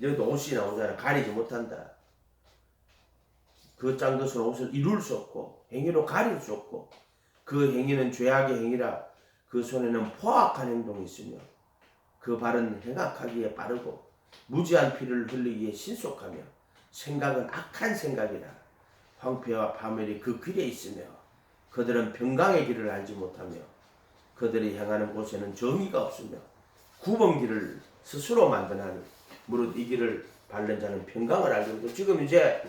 여기도 옷이 나오잖아. 가리지 못한다. 그 짠 것으로 옷을 이룰 수 없고 행위로 가릴 수 없고 그 행위는 죄악의 행위라 그 손에는 포악한 행동이 있으며 그 발은 행악하기에 빠르고 무지한 피를 흘리기에 신속하며 생각은 악한 생각이라 황폐와 파멸이 그 길에 있으며 그들은 평강의 길을 알지 못하며 그들이 향하는 곳에는 정의가 없으며 굽은 길을 스스로 만드나니 무릇 이 길을 밟는 자는 평강을 알게 되고 지금 이제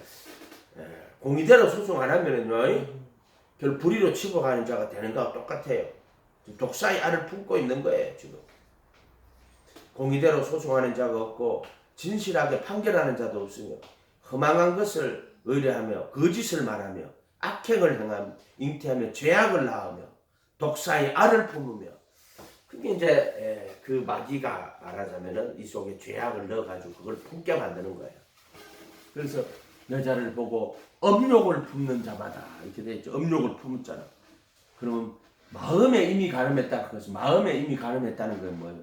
공의대로 소송 안 하면은요 결 불의로 치부하는 자가 되는 거와 똑같아요. 독사의 알을 품고 있는 거예요 지금. 공의대로 소송하는 자가 없고 진실하게 판결하는 자도 없으며 허망한 것을 의뢰하며 거짓을 말하며 악행을 행하며 잉태하며 죄악을 낳으며 독사의 알을 품으며 그게 이제 그 마귀가 말하자면은 이 속에 죄악을 넣어가지고 그걸 품게 만드는 거예요. 그래서 여자를 보고 음욕을 품는 자마다 이렇게 돼 있죠. 음욕을 품었잖아. 그러면 마음에 이미 가늠했다. 그것은 마음에 이미 가늠했다는 건 뭐예요?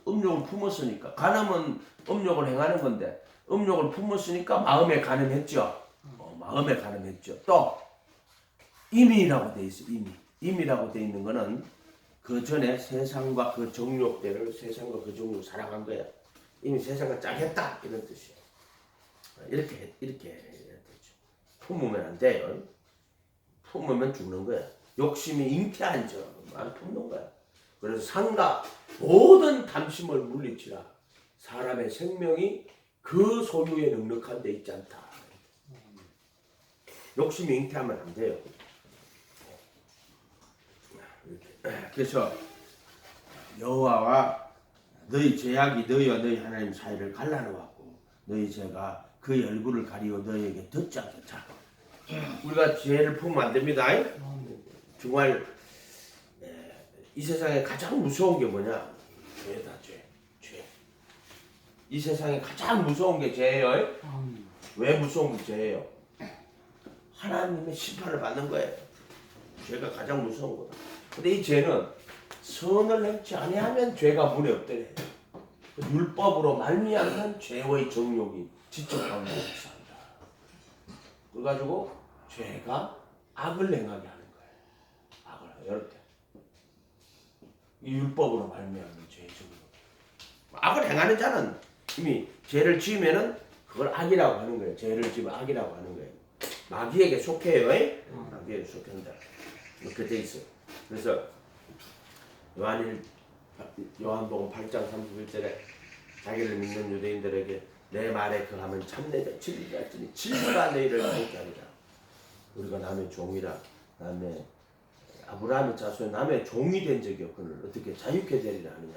음욕을 품었으니까 간음은 음욕을 행하는 건데 음욕을 품었으니까 마음에 가늠했죠. 마음에 가늠했죠. 또 임이라고 돼 있어. 임이라고 돼 있는 거는 그 전에 세상과 그 정욕대를 세상과 그 정욕을 사랑한 거야. 이미 세상과 짝했다 이런 뜻이에요. 이렇게 해야 되죠. 품으면 안 돼요. 품으면 죽는 거야. 욕심이 잉태한 점만 품는 거야. 그래서 상가 모든 탐심을 물리치라. 사람의 생명이 그 소유에 넉넉한 데 있지 않다. 욕심이 잉태하면 안 돼요. 그래서 여호와와 너희 죄악이 너희와 너희 하나님 사이를 갈라놓았고 너희 죄가 그의 얼굴을 가리고 너희에게 덧지 않겠다. 우리가 죄를 품으면 안 됩니다. 정말 이 세상에 가장 무서운 게 뭐냐? 죄다, 죄. 이 세상에 가장 무서운 게 죄예요. 왜 무서운 게 죄예요? 하나님의 심판을 받는 거예요. 죄가 가장 무서운 거다. 근데 이 죄는 선을 행치 아니하면 죄가 문에 없더래. 율법으로 말미암은 죄의 정욕이 지적 가운데 있습니다. 그래가지고 죄가 악을 행하게 하는 거예요. 악을 이렇게 이 율법으로 말미암은 죄의 정욕. 악을 행하는 자는 이미 죄를 지으면은 그걸 악이라고 하는 거예요. 죄를 지으면 악이라고 하는 거예요. 마귀에게 속해요. 마귀에게 속한다. 이렇게 돼 있어요. 그래서 요한복음 8장 31절에 자기를 믿는 유대인들에게 내 말에 그하면 참내 진리가 있으니 진리가 너희를 자유케 하리라. 우리가 남의 종이라 남의 아브라함의 자손 남의 종이 된 적이 없거늘 어떻게 자유케 되리라 하느냐.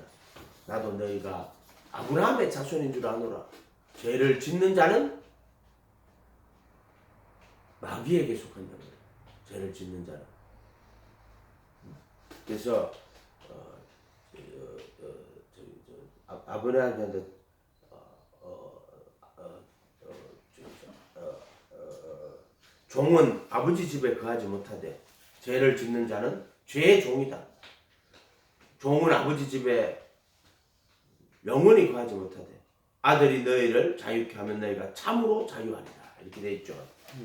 나도 너희가 아브라함의 자손인 줄 아노라. 죄를 짓는 자는 마귀에게 속한 자입니다. 죄를 짓는 자는. 그래서 아브라함한테 종은 아버지 집에 거하지 못하되 죄를 짓는 자는 죄의 종이다. 종은 아버지 집에 영원히 거하지 못하되 아들이 너희를 자유케 하면 너희가 참으로 자유하리라. 이렇게 돼 있죠.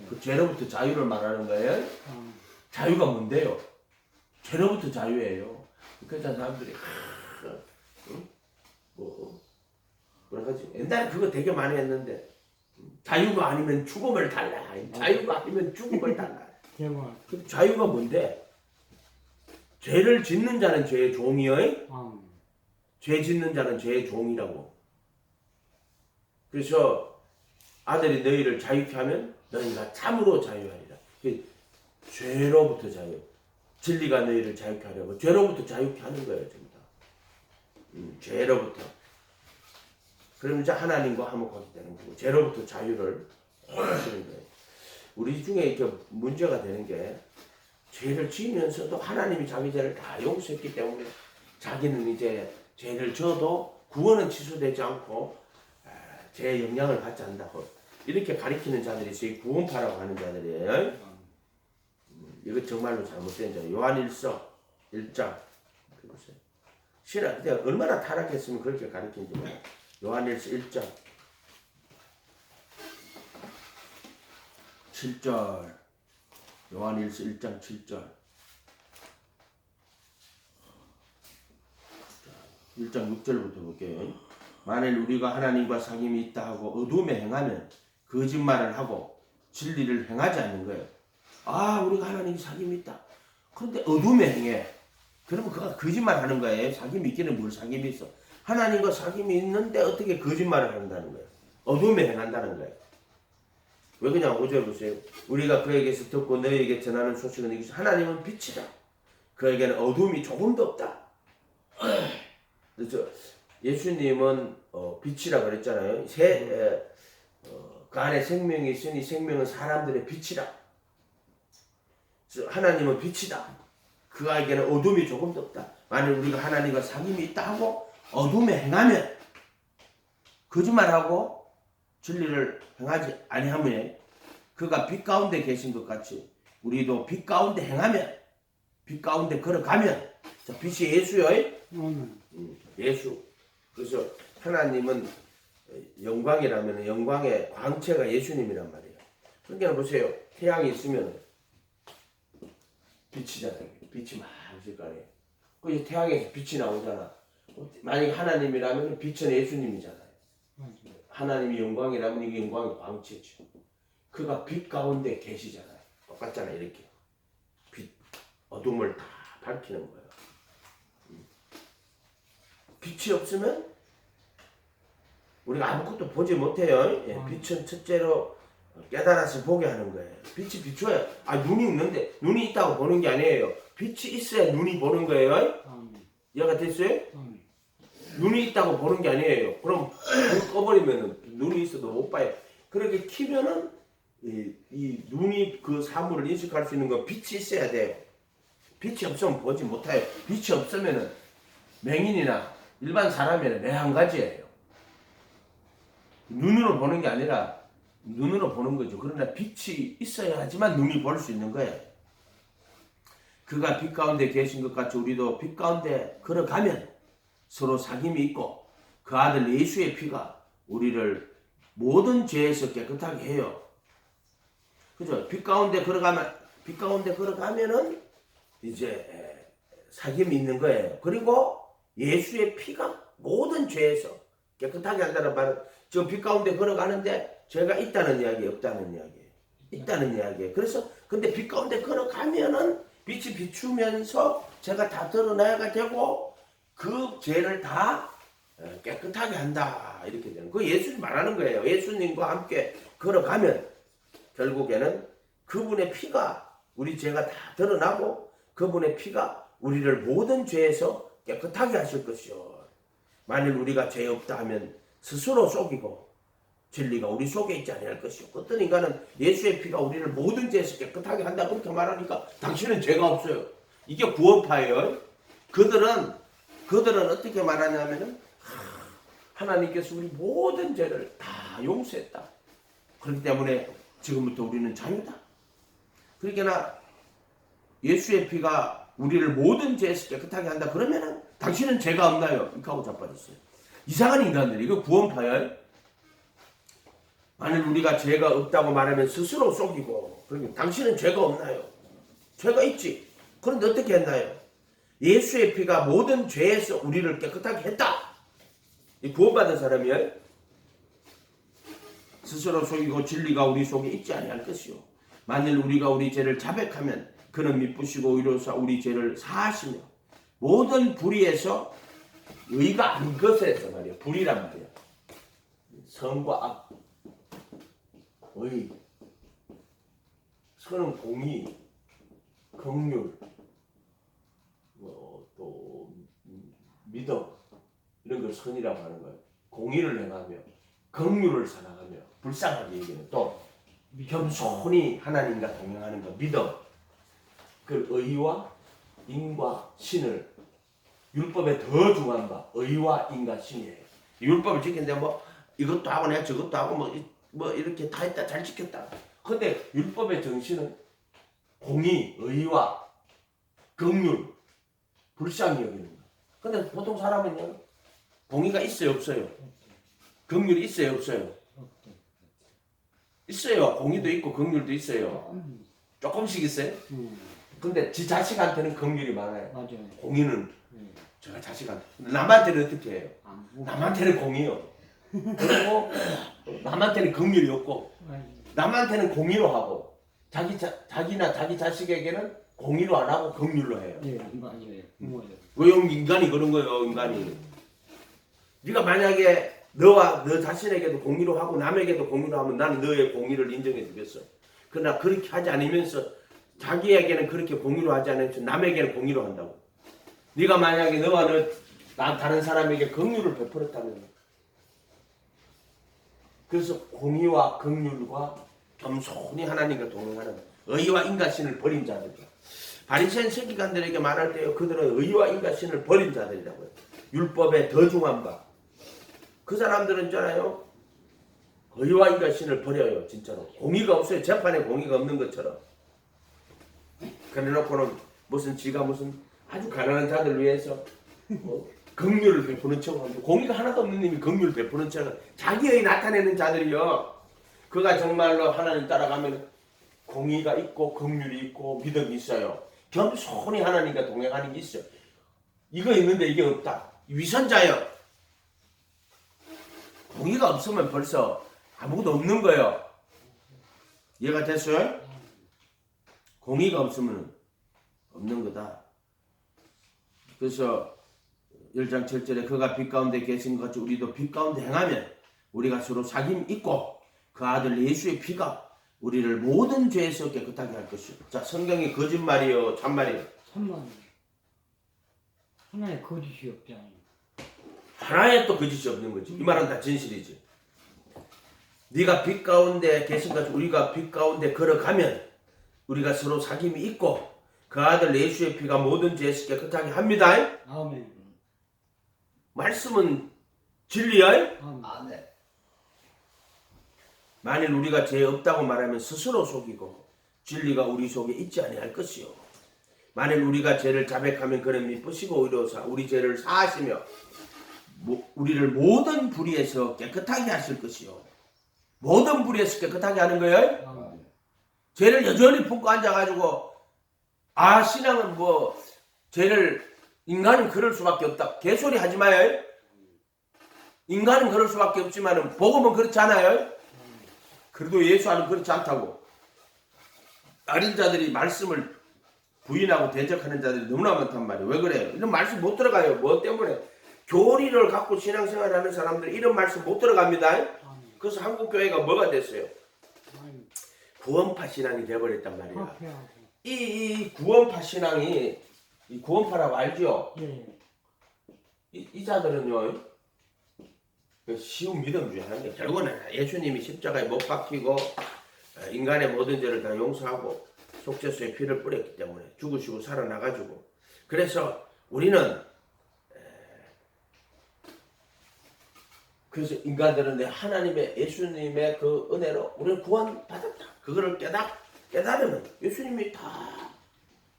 그 죄로부터 자유를 말하는 거예요. 자유가 뭔데요? 죄로부터 자유예요. 그래서 사람들이 뭐라 하지? 옛날에 그거 되게 많이 했는데 자유가 아니면 죽음을 달라. 자유가 아니면 죽음을 달라. 근데 자유가 뭔데? 죄를 짓는 자는 죄의 종이요. 죄 짓는 자는 죄의 종이라고. 그래서 아들이 너희를 자유케 하면 너희가 참으로 자유하리라. 죄로부터 자유. 진리가 너희를 자유케 하려고 죄로부터 자유케 하는 거예요. 전부 다. 죄로부터. 그럼 이제 하나님과 화목하게 되는 거고 죄로부터 자유를 하시는 거예요. 우리 중에 이렇게 문제가 되는 게 죄를 지으면서도 하나님이 자기 죄를 다 용서했기 때문에 자기는 이제 죄를 져도 구원은 취소되지 않고 죄의 영향을 받지 않는다고 이렇게 가리키는 자들이 있어요. 구원파라고 하는 자들이에요. 이거 정말로 잘못된 자예요. 요한일서 1장 보세요. 신학 그때 얼마나 타락했으면 그렇게 가리킨지 몰라요. 요한일서 1장 7절 요한일서 1장 7절 1장 6절부터 볼게요. 만일 우리가 하나님과 사귐이 있다 하고 어둠에 행하면 거짓말을 하고 진리를 행하지 않는 거예요. 우리가 하나님과 사귐이 있다. 그런데 어둠에 행해. 그러면 그가 거짓말 하는 거예요. 사귐이 있기는 뭘 사귐이 있어. 하나님과 사귐이 있는데 어떻게 거짓말을 한다는 거예요. 어둠에 행한다는 거예요. 왜 그냥 5절 보세요. 우리가 그에게서 듣고 너희에게 전하는 소식은 이것이 하나님은 빛이다. 그에게는 어둠이 조금도 없다. 그래서 예수님은 빛이라 그랬잖아요. 그 안에 생명이 있으니 생명은 사람들의 빛이라. 그래서 하나님은 빛이다. 그에게는 어둠이 조금도 없다. 만약 우리가 하나님과 사귐이 있다 하고 어둠에 행하면 거짓말하고 진리를 행하지 아니하면 그가 빛 가운데 계신 것 같이 우리도 빛 가운데 행하면 빛 가운데 걸어가면 빛이 예수요. 예수. 그래서 하나님은 영광이라면 영광의 광채가 예수님이란 말이에요. 그러니까 보세요. 태양이 있으면 빛이잖아요. 빛이 막 있을 거 아니에요. 그 태양에서 빛이 나오잖아. 만약에 하나님이라면 빛은 예수님이잖아요. 하나님이 영광이라면 이게 영광의 광채죠. 그가 빛 가운데 계시잖아요. 똑같잖아요. 이렇게 빛, 어둠을 다 밝히는 거예요. 빛이 없으면 우리가 아무것도 보지 못해요. 예, 빛은 첫째로 깨달아서 보게 하는 거예요. 빛이 비춰야, 눈이 있는데, 눈이 있다고 보는 게 아니에요. 빛이 있어야 눈이 보는 거예요. 아멘. 이해가 됐어요? 아멘. 눈이 있다고 보는 게 아니에요. 그럼 불 꺼버리면 눈이 있어도 못 봐요. 그렇게 키면은 이 눈이 그 사물을 인식할 수 있는 건 빛이 있어야 돼요. 빛이 없으면 보지 못해요. 빛이 없으면은 맹인이나 일반 사람에는 매 한 가지예요. 눈으로 보는 게 아니라 눈으로 보는 거죠. 그러나 빛이 있어야지만 눈이 볼 수 있는 거예요. 그가 빛 가운데 계신 것 같이 우리도 빛 가운데 걸어가면 서로 사귐이 있고 그 아들 예수의 피가 우리를 모든 죄에서 깨끗하게 해요. 그죠? 빛 가운데 걸어가면은 이제 사귐이 있는 거예요. 그리고 예수의 피가 모든 죄에서 깨끗하게 한다는 말은 지금 빛 가운데 걸어가는데 죄가 있다는 이야기, 없다는 이야기예요. 있다는 이야기예요. 그래서 근데 빛 가운데 걸어가면은 빛이 비추면서 죄가 다 드러나야 되고 그 죄를 다 깨끗하게 한다 이렇게 되는 그 예수님 말하는 거예요. 예수님과 함께 걸어가면 결국에는 그분의 피가 우리 죄가 다 드러나고 그분의 피가 우리를 모든 죄에서 깨끗하게 하실 것이요. 만일 우리가 죄 없다 하면 스스로 속이고 진리가 우리 속에 있지 않을 것이요. 어떤 인간은 예수의 피가 우리를 모든 죄에서 깨끗하게 한다 그렇게 말하니까 당신은 죄가 없어요. 이게 구원파예요. 그들은 어떻게 말하냐면은 하나님께서 우리 모든 죄를 다 용서했다. 그렇기 때문에 지금부터 우리는 자유다. 그러니까 예수의 피가 우리를 모든 죄에서 깨끗하게 한다. 그러면은 당신은 죄가 없나요? 이렇게 하고 자빠졌어요. 이상한 인간들이 이거 구원파예요. 만일 우리가 죄가 없다고 말하면 스스로 속이고 그러면 당신은 죄가 없나요? 죄가 있지. 그런데 어떻게 했나요? 예수의 피가 모든 죄에서 우리를 깨끗하게 했다. 이 구원받은 사람이에요. 스스로 속이고 진리가 우리 속에 있지 아니할 것이요. 만일 우리가 우리 죄를 자백하면 그는 미쁘시고 의로사 우리 죄를 사하시며 모든 불의에서 의가 아닌 것에서 말이야. 불의란 말이야. 선과 악, 의, 선은 공의, 긍휼, 또 믿음 이런 걸 선이라고 하는 거예요. 공의를 행하며 긍휼을 사랑하며 불쌍하게 얘기는 또 겸손히 하나님과 동행하는 것 믿음. 그 의와 인과 신을 율법에 더 중요한 바 의와 인과 신이에요. 율법을 지키는데 뭐 이것도 하고 내가 저것도 하고 뭐 이렇게 다 했다 잘 지켰다. 근데 율법의 정신은 공의, 의와 긍휼, 불쌍히 여기는 거예요. 근데 보통 사람은요 공의가 있어요 없어요? 긍휼이 있어요 없어요? 있어요. 공의도 있고 긍휼도 있어요. 조금씩 있어요. 근데 지 자식한테는 긍휼이 많아요. 맞아요. 공의는 제가 자식한테 남한테는 어떻게 해요? 남한테는 공의요. 그리고 남한테는 긍휼이 없고 남한테는 공의로 하고 자기나 자기 자식에게는 공의로 안 하고 긍휼로 해요. 네, 맞아요. 왜 인간이 그런 거예요? 인간이 네가 만약에 너와 너 자신에게도 공의로 하고 남에게도 공의로 하면 나는 너의 공의를 인정해 주겠어. 그러나 그렇게 하지 않으면서 자기에게는 그렇게 공의로 하지 않으면서 남에게는 공의로 한다고. 네가 만약에 너와 다른 사람에게 긍휼을 베풀었다면 그래서 공의와 긍휼과 겸손히 하나님과 동행하는 의와 인과신을 버린 자들이야. 바리새인 서기관들에게 말할 때 그들은 의와 인과신을 버린 자들이라고요. 율법에 더 중한 바. 그 사람들은 있잖아요. 의와 인과신을 버려요. 진짜로. 공의가 없어요. 재판에 공의가 없는 것처럼. 그래놓고는 지가 아주 가난한 자들 위해서 긍휼을 베푸는 척하고 공의가 하나도 없는 님이 긍휼을 베푸는 척 자기의 나타내는 자들이요. 그가 정말로 하나님 따라가면 공의가 있고 긍휼이 있고 믿음이 있어요. 겸손히 하나님과 동행하는 게 있어요. 이거 있는데 이게 없다. 위선자요. 공의가 없으면 벌써 아무것도 없는 거예요. 이해가 됐어요? 공의가 없으면 없는 거다. 그래서 1장 7절에 그가 빛 가운데 계신 것 같이 우리도 빛 가운데 행하면 우리가 서로 사귐 있고 그 아들 예수의 피가 우리를 모든 죄에서 깨끗하게 할 것이요. 자, 성경이 거짓말이요 참말이요? 참말. 하나의 거짓이 없잖아요. 하나에 또 거짓이 없는 거지. 이 말은 다 진실이지. 네가 빛 가운데 계신 것 같이 우리가 빛 가운데 걸어가면 우리가 서로 사귐이 있고 그 아들 예수의 피가 모든 죄에서 깨끗하게 합니다. 아멘. 말씀은 진리야. 아멘. 만일 우리가 죄 없다고 말하면 스스로 속이고 진리가 우리 속에 있지 아니할 것이요. 만일 우리가 죄를 자백하면 그는 미쁘시고 의로사 우리 죄를 사하시며 우리를 모든 불의에서 깨끗하게 하실 것이요. 모든 불의에서 깨끗하게 하는 거예요. 아멘. 죄를 여전히 품고 앉아가지고 신앙은 뭐 죄를 인간은 그럴 수밖에 없다. 개소리 하지 마요. 인간은 그럴 수밖에 없지만 복음은 그렇지 않아요. 그래도 예수는 그렇지 않다고. 어린 자들이 말씀을 부인하고 대적하는 자들이 너무나 많단 말이에요. 왜 그래요? 이런 말씀 못 들어가요. 뭐 때문에? 교리를 갖고 신앙생활하는 사람들은 이런 말씀 못 들어갑니다. 그래서 한국교회가 뭐가 됐어요? 구원파 신앙이 돼버렸단 말이야. 이 구원파 신앙이 이 구원파라고 알죠? 예. 이 자들은요 쉬운 믿음 중에 하나인데 결국은 예수님이 십자가에 못 박히고 인간의 모든 죄를 다 용서하고 속죄수의 피를 뿌렸기 때문에 죽으시고 살아나가지고 그래서 우리는 그래서 인간들은 하나님의 예수님의 그 은혜로 우리는 구원받았다. 그거를 깨달으면 예수님이 다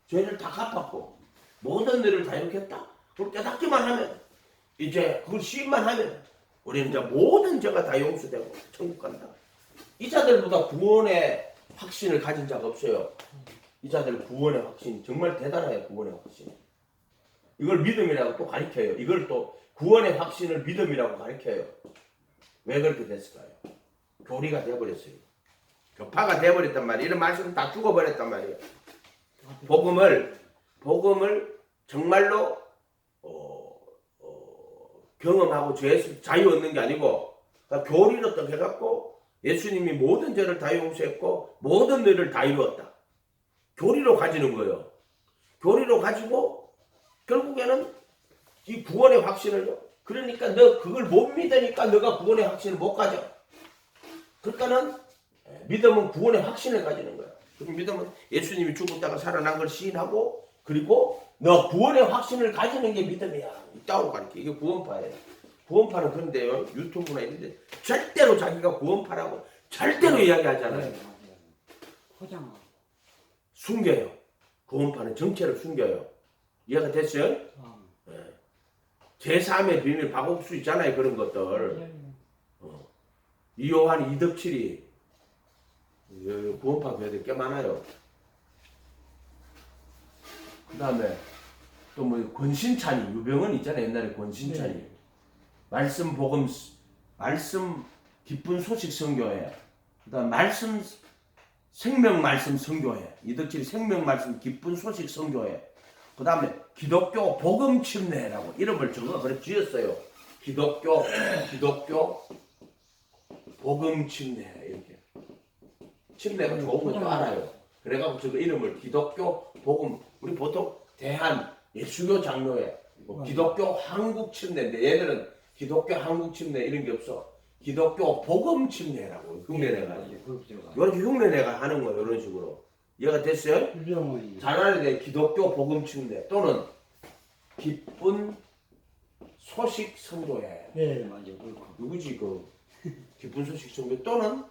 죄를 다 갚았고 모든 일을 다 이렇겠다. 그걸 깨닫기만 하면 이제 그걸 시인만 하면 우리는 이제 모든 죄가 다 용서되고 천국 간다. 이 자들보다 구원의 확신을 가진 자가 없어요. 이 자들 구원의 확신 정말 대단해요. 구원의 확신. 이걸 믿음이라고 또 가르쳐요. 이걸 또 구원의 확신을 믿음이라고 가르쳐요. 왜 그렇게 됐을까요? 교리가 되어버렸어요. 교파가 되어버렸단 말이에요. 이런 말씀은 다 죽어버렸단 말이에요. 복음을 정말로 경험하고 죄에서 자유 얻는 게 아니고 그러니까 교리로 또 해갖고 예수님이 모든 죄를 다 용서했고 모든 일을 다 이루었다. 교리로 가지는 거예요. 교리로 가지고 결국에는 이 구원의 확신을요. 그러니까 너 그걸 못 믿으니까 너가 구원의 확신을 못 가져. 그러니까는 믿음은 구원의 확신을 가지는 거야. 그럼 믿음은 예수님이 죽었다가 살아난 걸 시인하고 그리고 너 구원의 확신을 가지는 게 믿음이야. 있다고 가르쳐. 이게 구원파예요. 구원파는 그런데요. 유튜브나 이런 데 절대로 자기가 구원파라고 절대로 이야기하잖아요. 네, 포장하고. 숨겨요. 구원파는 정체를 숨겨요. 이해가 됐어요? 제3의 비밀 박옥수 있잖아요. 그런 것들. 이요한 이덕칠이 구원파 교회들 꽤 많아요. 그 다음에 또 뭐 권신찬이 유병은 있잖아요. 옛날에 권신찬이 네. 말씀 복음 말씀 기쁜 소식 선교회 그 다음 말씀 생명 말씀 선교회 이덕칠이 생명 말씀 기쁜 소식 선교회 그 다음에 기독교 복음 침례라고 이름을 저거 그래 지었어요. 기독교 복음 침례 이렇게 침례가 좋은 것도 알아요. 그래가지고 저거 이름을 기독교 복음 우리 보통 대한 예수교 장로회 뭐 기독교 한국 침례인데 얘들은 기독교 한국 침례 이런 게 없어. 기독교 복음 침례라고 흉내내가 이렇게 흉내내가 하는 거예요. 이런 식으로 이해가 됐어요? 유병원이. 잘 알아야 돼. 기독교 복음 침례 또는 기쁜 소식 선교회. 네, 맞아요. 그렇고. 누구지 그 기쁜 소식 선교 또는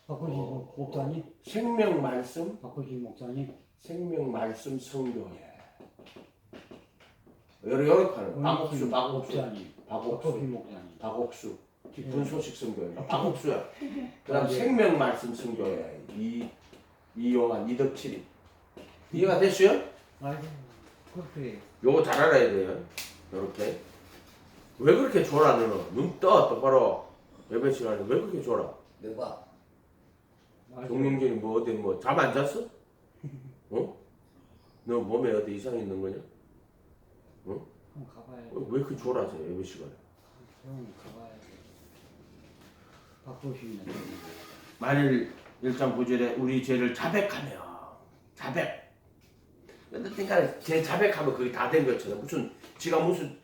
박호진 목사님. 생명 말씀 박호진 목사님. 생명 말씀 선교회. 여러 하는 박옥수 목사님. 박호진 목사님. 박옥수 기쁜 소식 선교회. 박옥수야. 그다음 생명 말씀 선교회. 이요한 이덕칠이. 이해가 됐어요? 맞아요. 그렇게. 요거 잘 알아야 돼요. 요렇게. 왜 그렇게 졸아 너는? 눈 떠 똑바로. 예배 시간에 왜 그렇게 졸아? 내가 정영진이 뭐 어디 뭐 잠 안 잤어? 어? 너 몸에 어디 이상 있는 거냐? 어? 한번 가봐야 돼. 왜 이렇게 졸아져 예배 시간에? 형 가봐야 돼. 바꾸시면 돼. 만일 1장 9절에 우리 죄를 자백하며 자백 그러니까 제 자백하면 그게 다 된 것처럼 무슨 지가 무슨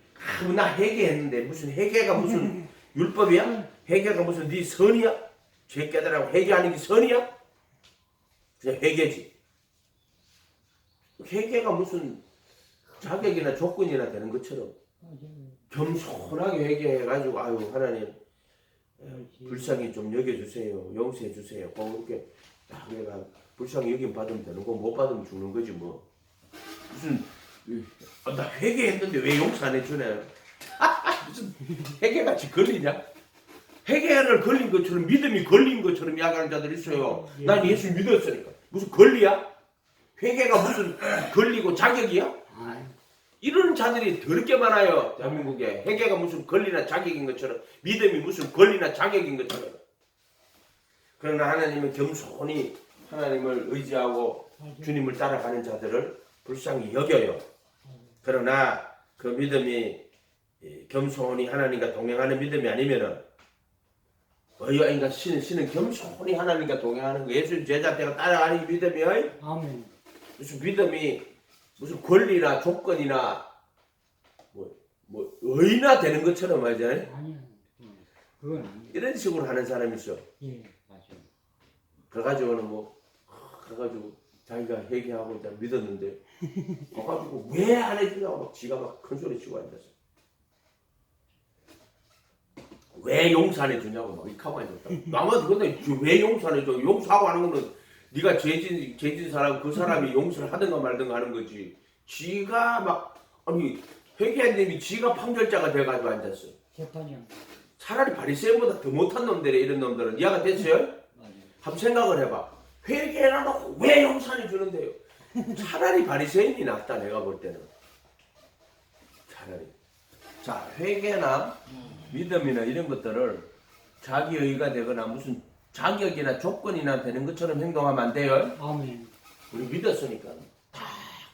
나 회개했는데 무슨 회개가 무슨 율법이야? 회개가 무슨 네 선이야? 죄 깨달으라고 회개하는 게 선이야? 그냥 회개지. 회개가 무슨 자격이나 조건이나 되는 것처럼 겸손하게 회개해가지고 아유 하나님 불쌍히 좀 여겨주세요. 용서해주세요. 꼭 이렇게 딱 내가 불쌍히 여김 받으면 되는 거 못 받으면 죽는 거지 뭐. 무슨 나 회개했는데 왜 용서 안 해주네. 무슨 회개같이 걸리냐? 회개를 걸린 것처럼 믿음이 걸린 것처럼 이야기하는 자들 있어요. 난 예수 믿었으니까. 무슨 권리야? 회개가 무슨 걸리고 자격이야? 이런 자들이 더럽게 많아요. 대한민국에. 회개가 무슨 권리나 자격인 것처럼 믿음이 무슨 권리나 자격인 것처럼. 그러나 하나님은 겸손히 하나님을 의지하고 주님을 따라가는 자들을 불쌍히 여겨요. 그러나 그 믿음이 겸손히 하나님과 동행하는 믿음이 아니면은 그러니까 신은 겸손히 하나님과 동행하는 거. 예수 제자 때가 따라가는 믿음이 아멘. 무슨 믿음이 무슨 권리나 조건이나 뭐 의나 되는 것처럼 말이야. 아니야. 그건 아니야. 이런 식으로 하는 사람이 있어. 예, 맞아요. 그래가지고는 그래가지고 자기가 회개하고 일단 믿었는데 그래가지고 왜 안 해주냐고 막 지가 막 큰 소리 치고 앉았어. 왜 용서 안 해주냐고 막 이카고 앉았다. 나만 근데 왜 용서 안 해줘? 용서하고 하는 거는 네가 죄진 사람 그 사람이 용서를 하든가 말든가 하는 거지. 지가 막 아니 회개한님이 지가 판결자가 돼가지고 앉았어. 재판이야. 차라리 바리새인보다 더 못한 놈들이 이런 놈들은 이해가 됐어요? 맞아요. 한번 생각을 해봐. 회개해놓고 왜 용서 안 해주는데요? 차라리 바리새인이 낫다 내가 볼 때는. 차라리. 자 회개나 믿음이나 이런 것들을 자기 의가 되거나 무슨 자격이나 조건이나 되는 것처럼 행동하면 안 돼요. 아멘. 우리 믿었으니까 다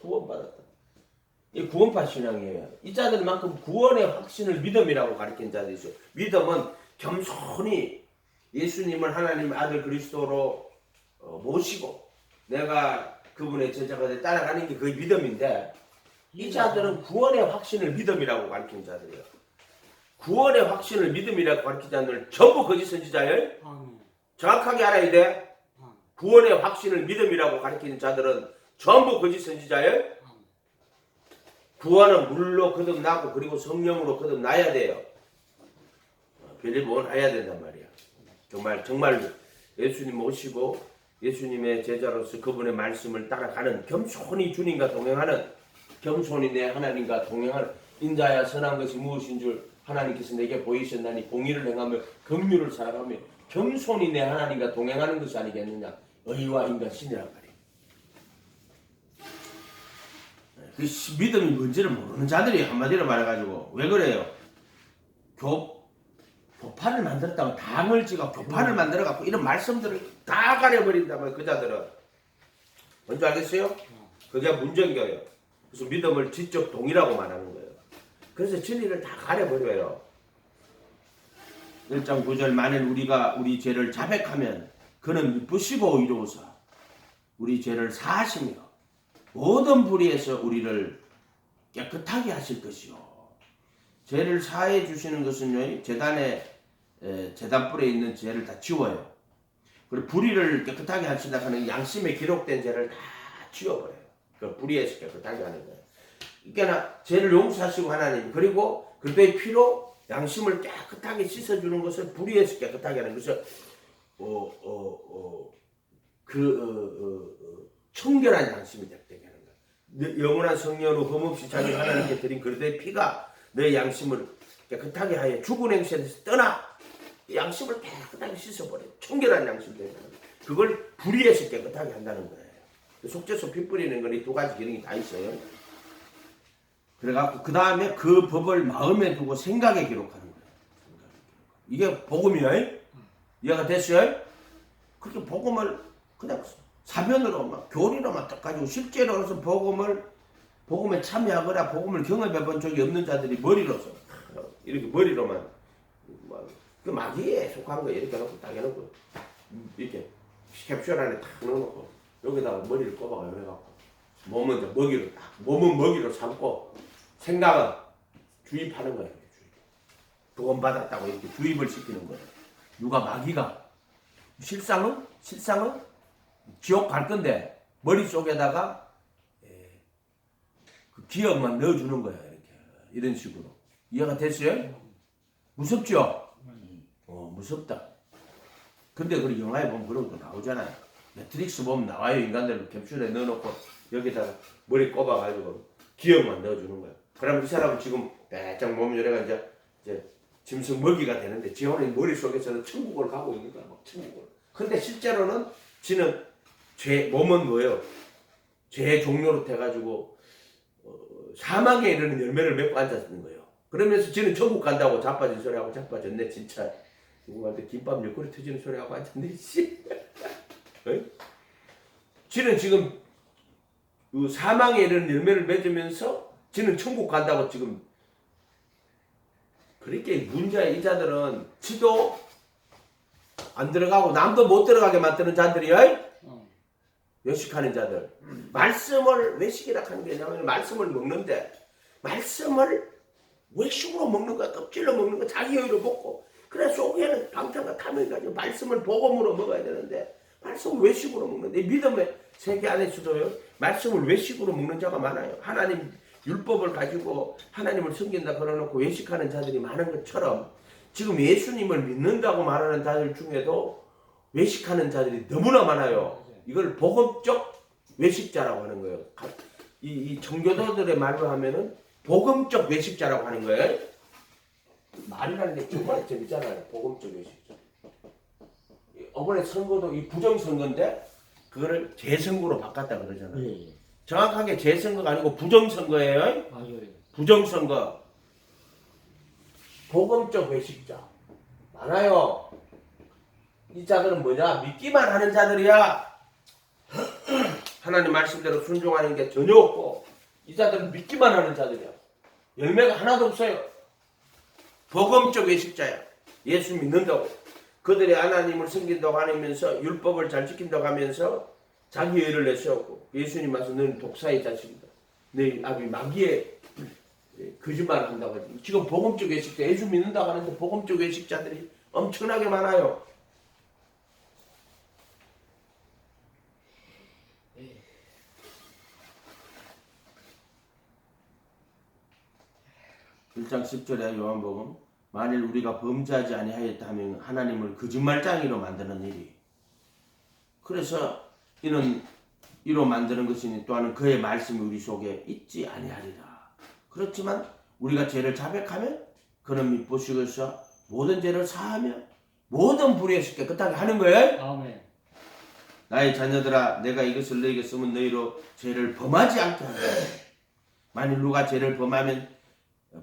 구원받았다. 이 구원파 신앙이에요. 이 자들만큼 구원의 확신을 믿음이라고 가르친 자들이 있어요. 믿음은 겸손히 예수님을 하나님의 아들 그리스도로 모시고 내가 그분의 제자가 돼 따라가는 게 그게 믿음인데 이 자들은 구원의 확신을 믿음이라고 가르친 자들이에요. 구원의 확신을 믿음이라고 가르친 자들은 전부 거짓 선지자예요. 아멘. 정확하게 알아야 돼. 구원의 확신을 믿음이라고 가르치는 자들은 전부 거짓 선지자예요. 구원은 물로 거듭나고 그리고 성령으로 거듭나야 돼요. 빌립보는 해야 된단 말이야. 정말 예수님 모시고 예수님의 제자로서 그분의 말씀을 따라가는 겸손히 주님과 동행하는 겸손히 내 하나님과 동행하는 인자야 선한 것이 무엇인 줄 하나님께서 내게 보이셨나니 공의를 행하며 긍휼을 살아가며 겸손히 내 하나님과 동행하는 것이 아니겠느냐. 의와 인과 신이란 말이에요. 그 믿음이 뭔지를 모르는 자들이 한마디로 말해가지고 왜 그래요? 교파를 만들었다고 당을 찍어 교파를 만들어갖고 이런 말씀들을 다 가려버린다면 그 자들은 뭔지 알겠어요? 그게 문제인 거예요. 그래서 믿음을 지적 동의라고 말하는 거예요. 그래서 진리를 다 가려버려요. 1장 9절 만일 우리가 우리 죄를 자백하면 그는 미쁘시고 의로우사 우리 죄를 사하시며 모든 불의에서 우리를 깨끗하게 하실 것이요. 죄를 사해 주시는 것은요 제단불에 있는 죄를 다 지워요. 그리고 불의를 깨끗하게 하시다 하는 양심에 기록된 죄를 다 지워버려요. 그 불의에서 깨끗하게 하는 거예요. 그러니까 죄를 용서하시고 하나님 그리고 그들의 피로 양심을 깨끗하게 씻어주는 것을 불의에서 깨끗하게 하는 것을 청결한 양심이 되게 하는 거야. 영원한 성령으로 흠없이 자기 하나님께 드린 그들의 피가 내 양심을 깨끗하게 하여 죽은 행실에서 떠나 양심을 깨끗하게 씻어버려. 청결한 양심이 되게 하는 거야. 그걸 불의에서 깨끗하게 한다는 거예요. 속죄소 피 뿌리는 건 이 두 가지 기능이 다 있어요. 그래갖고 그 다음에 그 법을 마음에 두고 생각에 기록하는 거예요. 이게 복음이야. 이해가 됐어요? 그렇게 복음을 그냥 사변으로 막 교리로만 딱 가지고 실제로서 복음에 참여하거나 복음을 경험해 본 적이 없는 자들이 머리로서 이렇게 머리로만 그 마귀에 속한 거 이렇게 놓고 딱 해놓고 이렇게 캡슐 안에 탁 넣어놓고 여기다가 머리를 꼽아가 해갖고 몸은 이제 먹이로 딱 몸은 먹이로 삼고 생각은 주입하는 거예요. 구원 받았다고 이렇게 주입을 시키는 거예요. 누가 마귀가 실상은 지옥 갈 건데 머릿속에다가 그 기억만 넣어주는 거야. 이렇게 이런 식으로 이해가 됐어요? 무섭죠? 무섭다. 근데 그 영화에 보면 그런 거 나오잖아요. 매트릭스 보면 나와요. 인간들을 캡슐에 넣어놓고 여기다가 머리 꼽아가지고 기억만 넣어주는 거야. 그러면 이 사람은 지금 빼짝 몸이 요래가 이제 짐승 먹이가 되는데 지원의 머릿속에서는 천국을 가고 있는 거야. 막 천국을. 근데 실제로는 지는 몸은 뭐예요? 죄의 종료로 돼가지고 사망에 이르는 열매를 맺고 앉았는 거예요. 그러면서 지는 천국 간다고 자빠진 소리하고 자빠졌네 진짜. 누구한테 김밥 옆구리 터지는 소리하고 앉았네 씨. 지는 지금 그 사망에 이르는 열매를 맺으면서 지는 천국 간다고 지금. 그렇게 문제의 이 자들은 지도 안 들어가고 남도 못 들어가게 만드는 자들이야. 외식하는 자들. 말씀을 외식이라 하는 게 뭐냐면 말씀을 먹는데 말씀을 외식으로 먹는 거야. 껍질로 먹는 거 자기 여유로 먹고 그래 속에는 방탕과 탐을 가지고 말씀을 복음으로 먹어야 되는데 말씀을 외식으로 먹는데 믿음의 세계 안에서도요. 말씀을 외식으로 먹는 자가 많아요. 하나님 율법을 가지고 하나님을 섬긴다 그러놓고 외식하는 자들이 많은 것처럼 지금 예수님을 믿는다고 말하는 자들 중에도 외식하는 자들이 너무나 많아요. 이걸 복음적 외식자라고 하는 거예요. 이 정교도들의 말로 하면은 복음적 외식자라고 하는 거예요. 말이라는 게 정말 재밌잖아요. 복음적 외식자. 이번에 선거도 이 부정선거인데 그거를 재선거로 바꿨다 그러잖아요. 예. 정확하게 재선거가 아니고 부정선거예요. 맞아요. 부정선거. 복음적 외식자 많아요. 이 자들은 뭐냐? 믿기만 하는 자들이야. 하나님 말씀대로 순종하는 게 전혀 없고 이 자들은 믿기만 하는 자들이야. 열매가 하나도 없어요. 복음적 외식자야. 예수 믿는다고. 그들이 하나님을 섬긴다고 하면서 율법을 잘 지킨다고 하면서 자기 의를 내세웠고 예수님 와서 너는 독사의 자식이다. 너 아비 마귀의 거짓말을 한다고 하지. 지금 복음적 외식자 예수 믿는다고 하는데 복음적 외식자들이 엄청나게 많아요. (1장 10절에) 요한복음 만일 우리가 범죄하지 아니하였다 하면 하나님을 거짓말장이로 만드는 일이. 그래서 이는 이로 만드는 것이니 또한 그의 말씀이 우리 속에 있지 아니하리라. 그렇지만 우리가 죄를 자백하면 그는 미보시고서 모든 죄를 사하며 모든 불의에서 깨끗하게 하는 거예요. 아멘. 나의 자녀들아 내가 이것을 너에게 쓰면 너희로 죄를 범하지 않게 하라. 만일 누가 죄를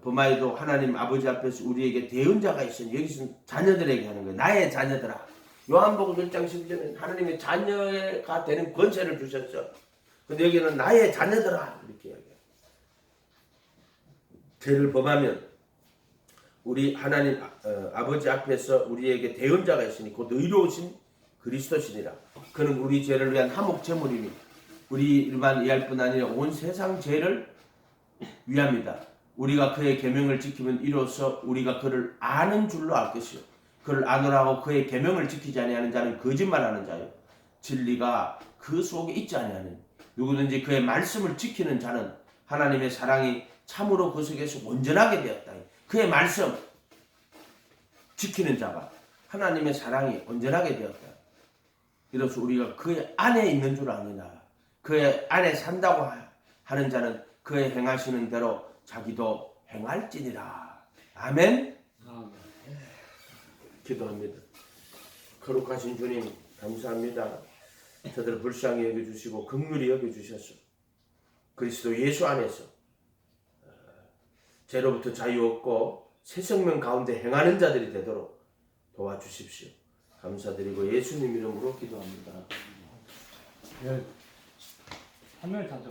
범하여도 하나님 아버지 앞에서 우리에게 대언자가 있으니 여기서는 자녀들에게 하는 거예요. 나의 자녀들아. 요한복음 1장 10절에는 하나님의 자녀가 되는 권세를 주셨어. 근데 여기는 나의 자녀들아 이렇게 이야기해요. 죄를 범하면 우리 하나님 아버지 앞에서 우리에게 대언자가 있으니 곧 의로우신 그리스도시니라. 그는 우리 죄를 위한 화목 제물이니 우리만 위할 뿐 아니라 온 세상 죄를 위함이다. 우리가 그의 계명을 지키면 이로써 우리가 그를 아는 줄로 알 것이요 그를 아노라고 그의 계명을 지키지 아니하는 자는 거짓말하는 자요 진리가 그 속에 있지 아니하는 누구든지 그의 말씀을 지키는 자는 하나님의 사랑이 참으로 그 속에서 온전하게 되었다. 그의 말씀 지키는 자가 하나님의 사랑이 온전하게 되었다. 이로써 우리가 그의 안에 있는 줄 아니라 그의 안에 산다고 하는 자는 그의 행하시는 대로 자기도 행할지니라. 아멘. 기도합니다. 거룩하신 주님 감사합니다. 저들을 불쌍히 여겨주시고 긍휼히 여겨주셔서 그리스도 예수 안에서 죄로부터 자유 얻고 새 생명 가운데 행하는 자들이 되도록 도와주십시오. 감사드리고 예수님 이름으로 기도합니다. 예. 3월 자석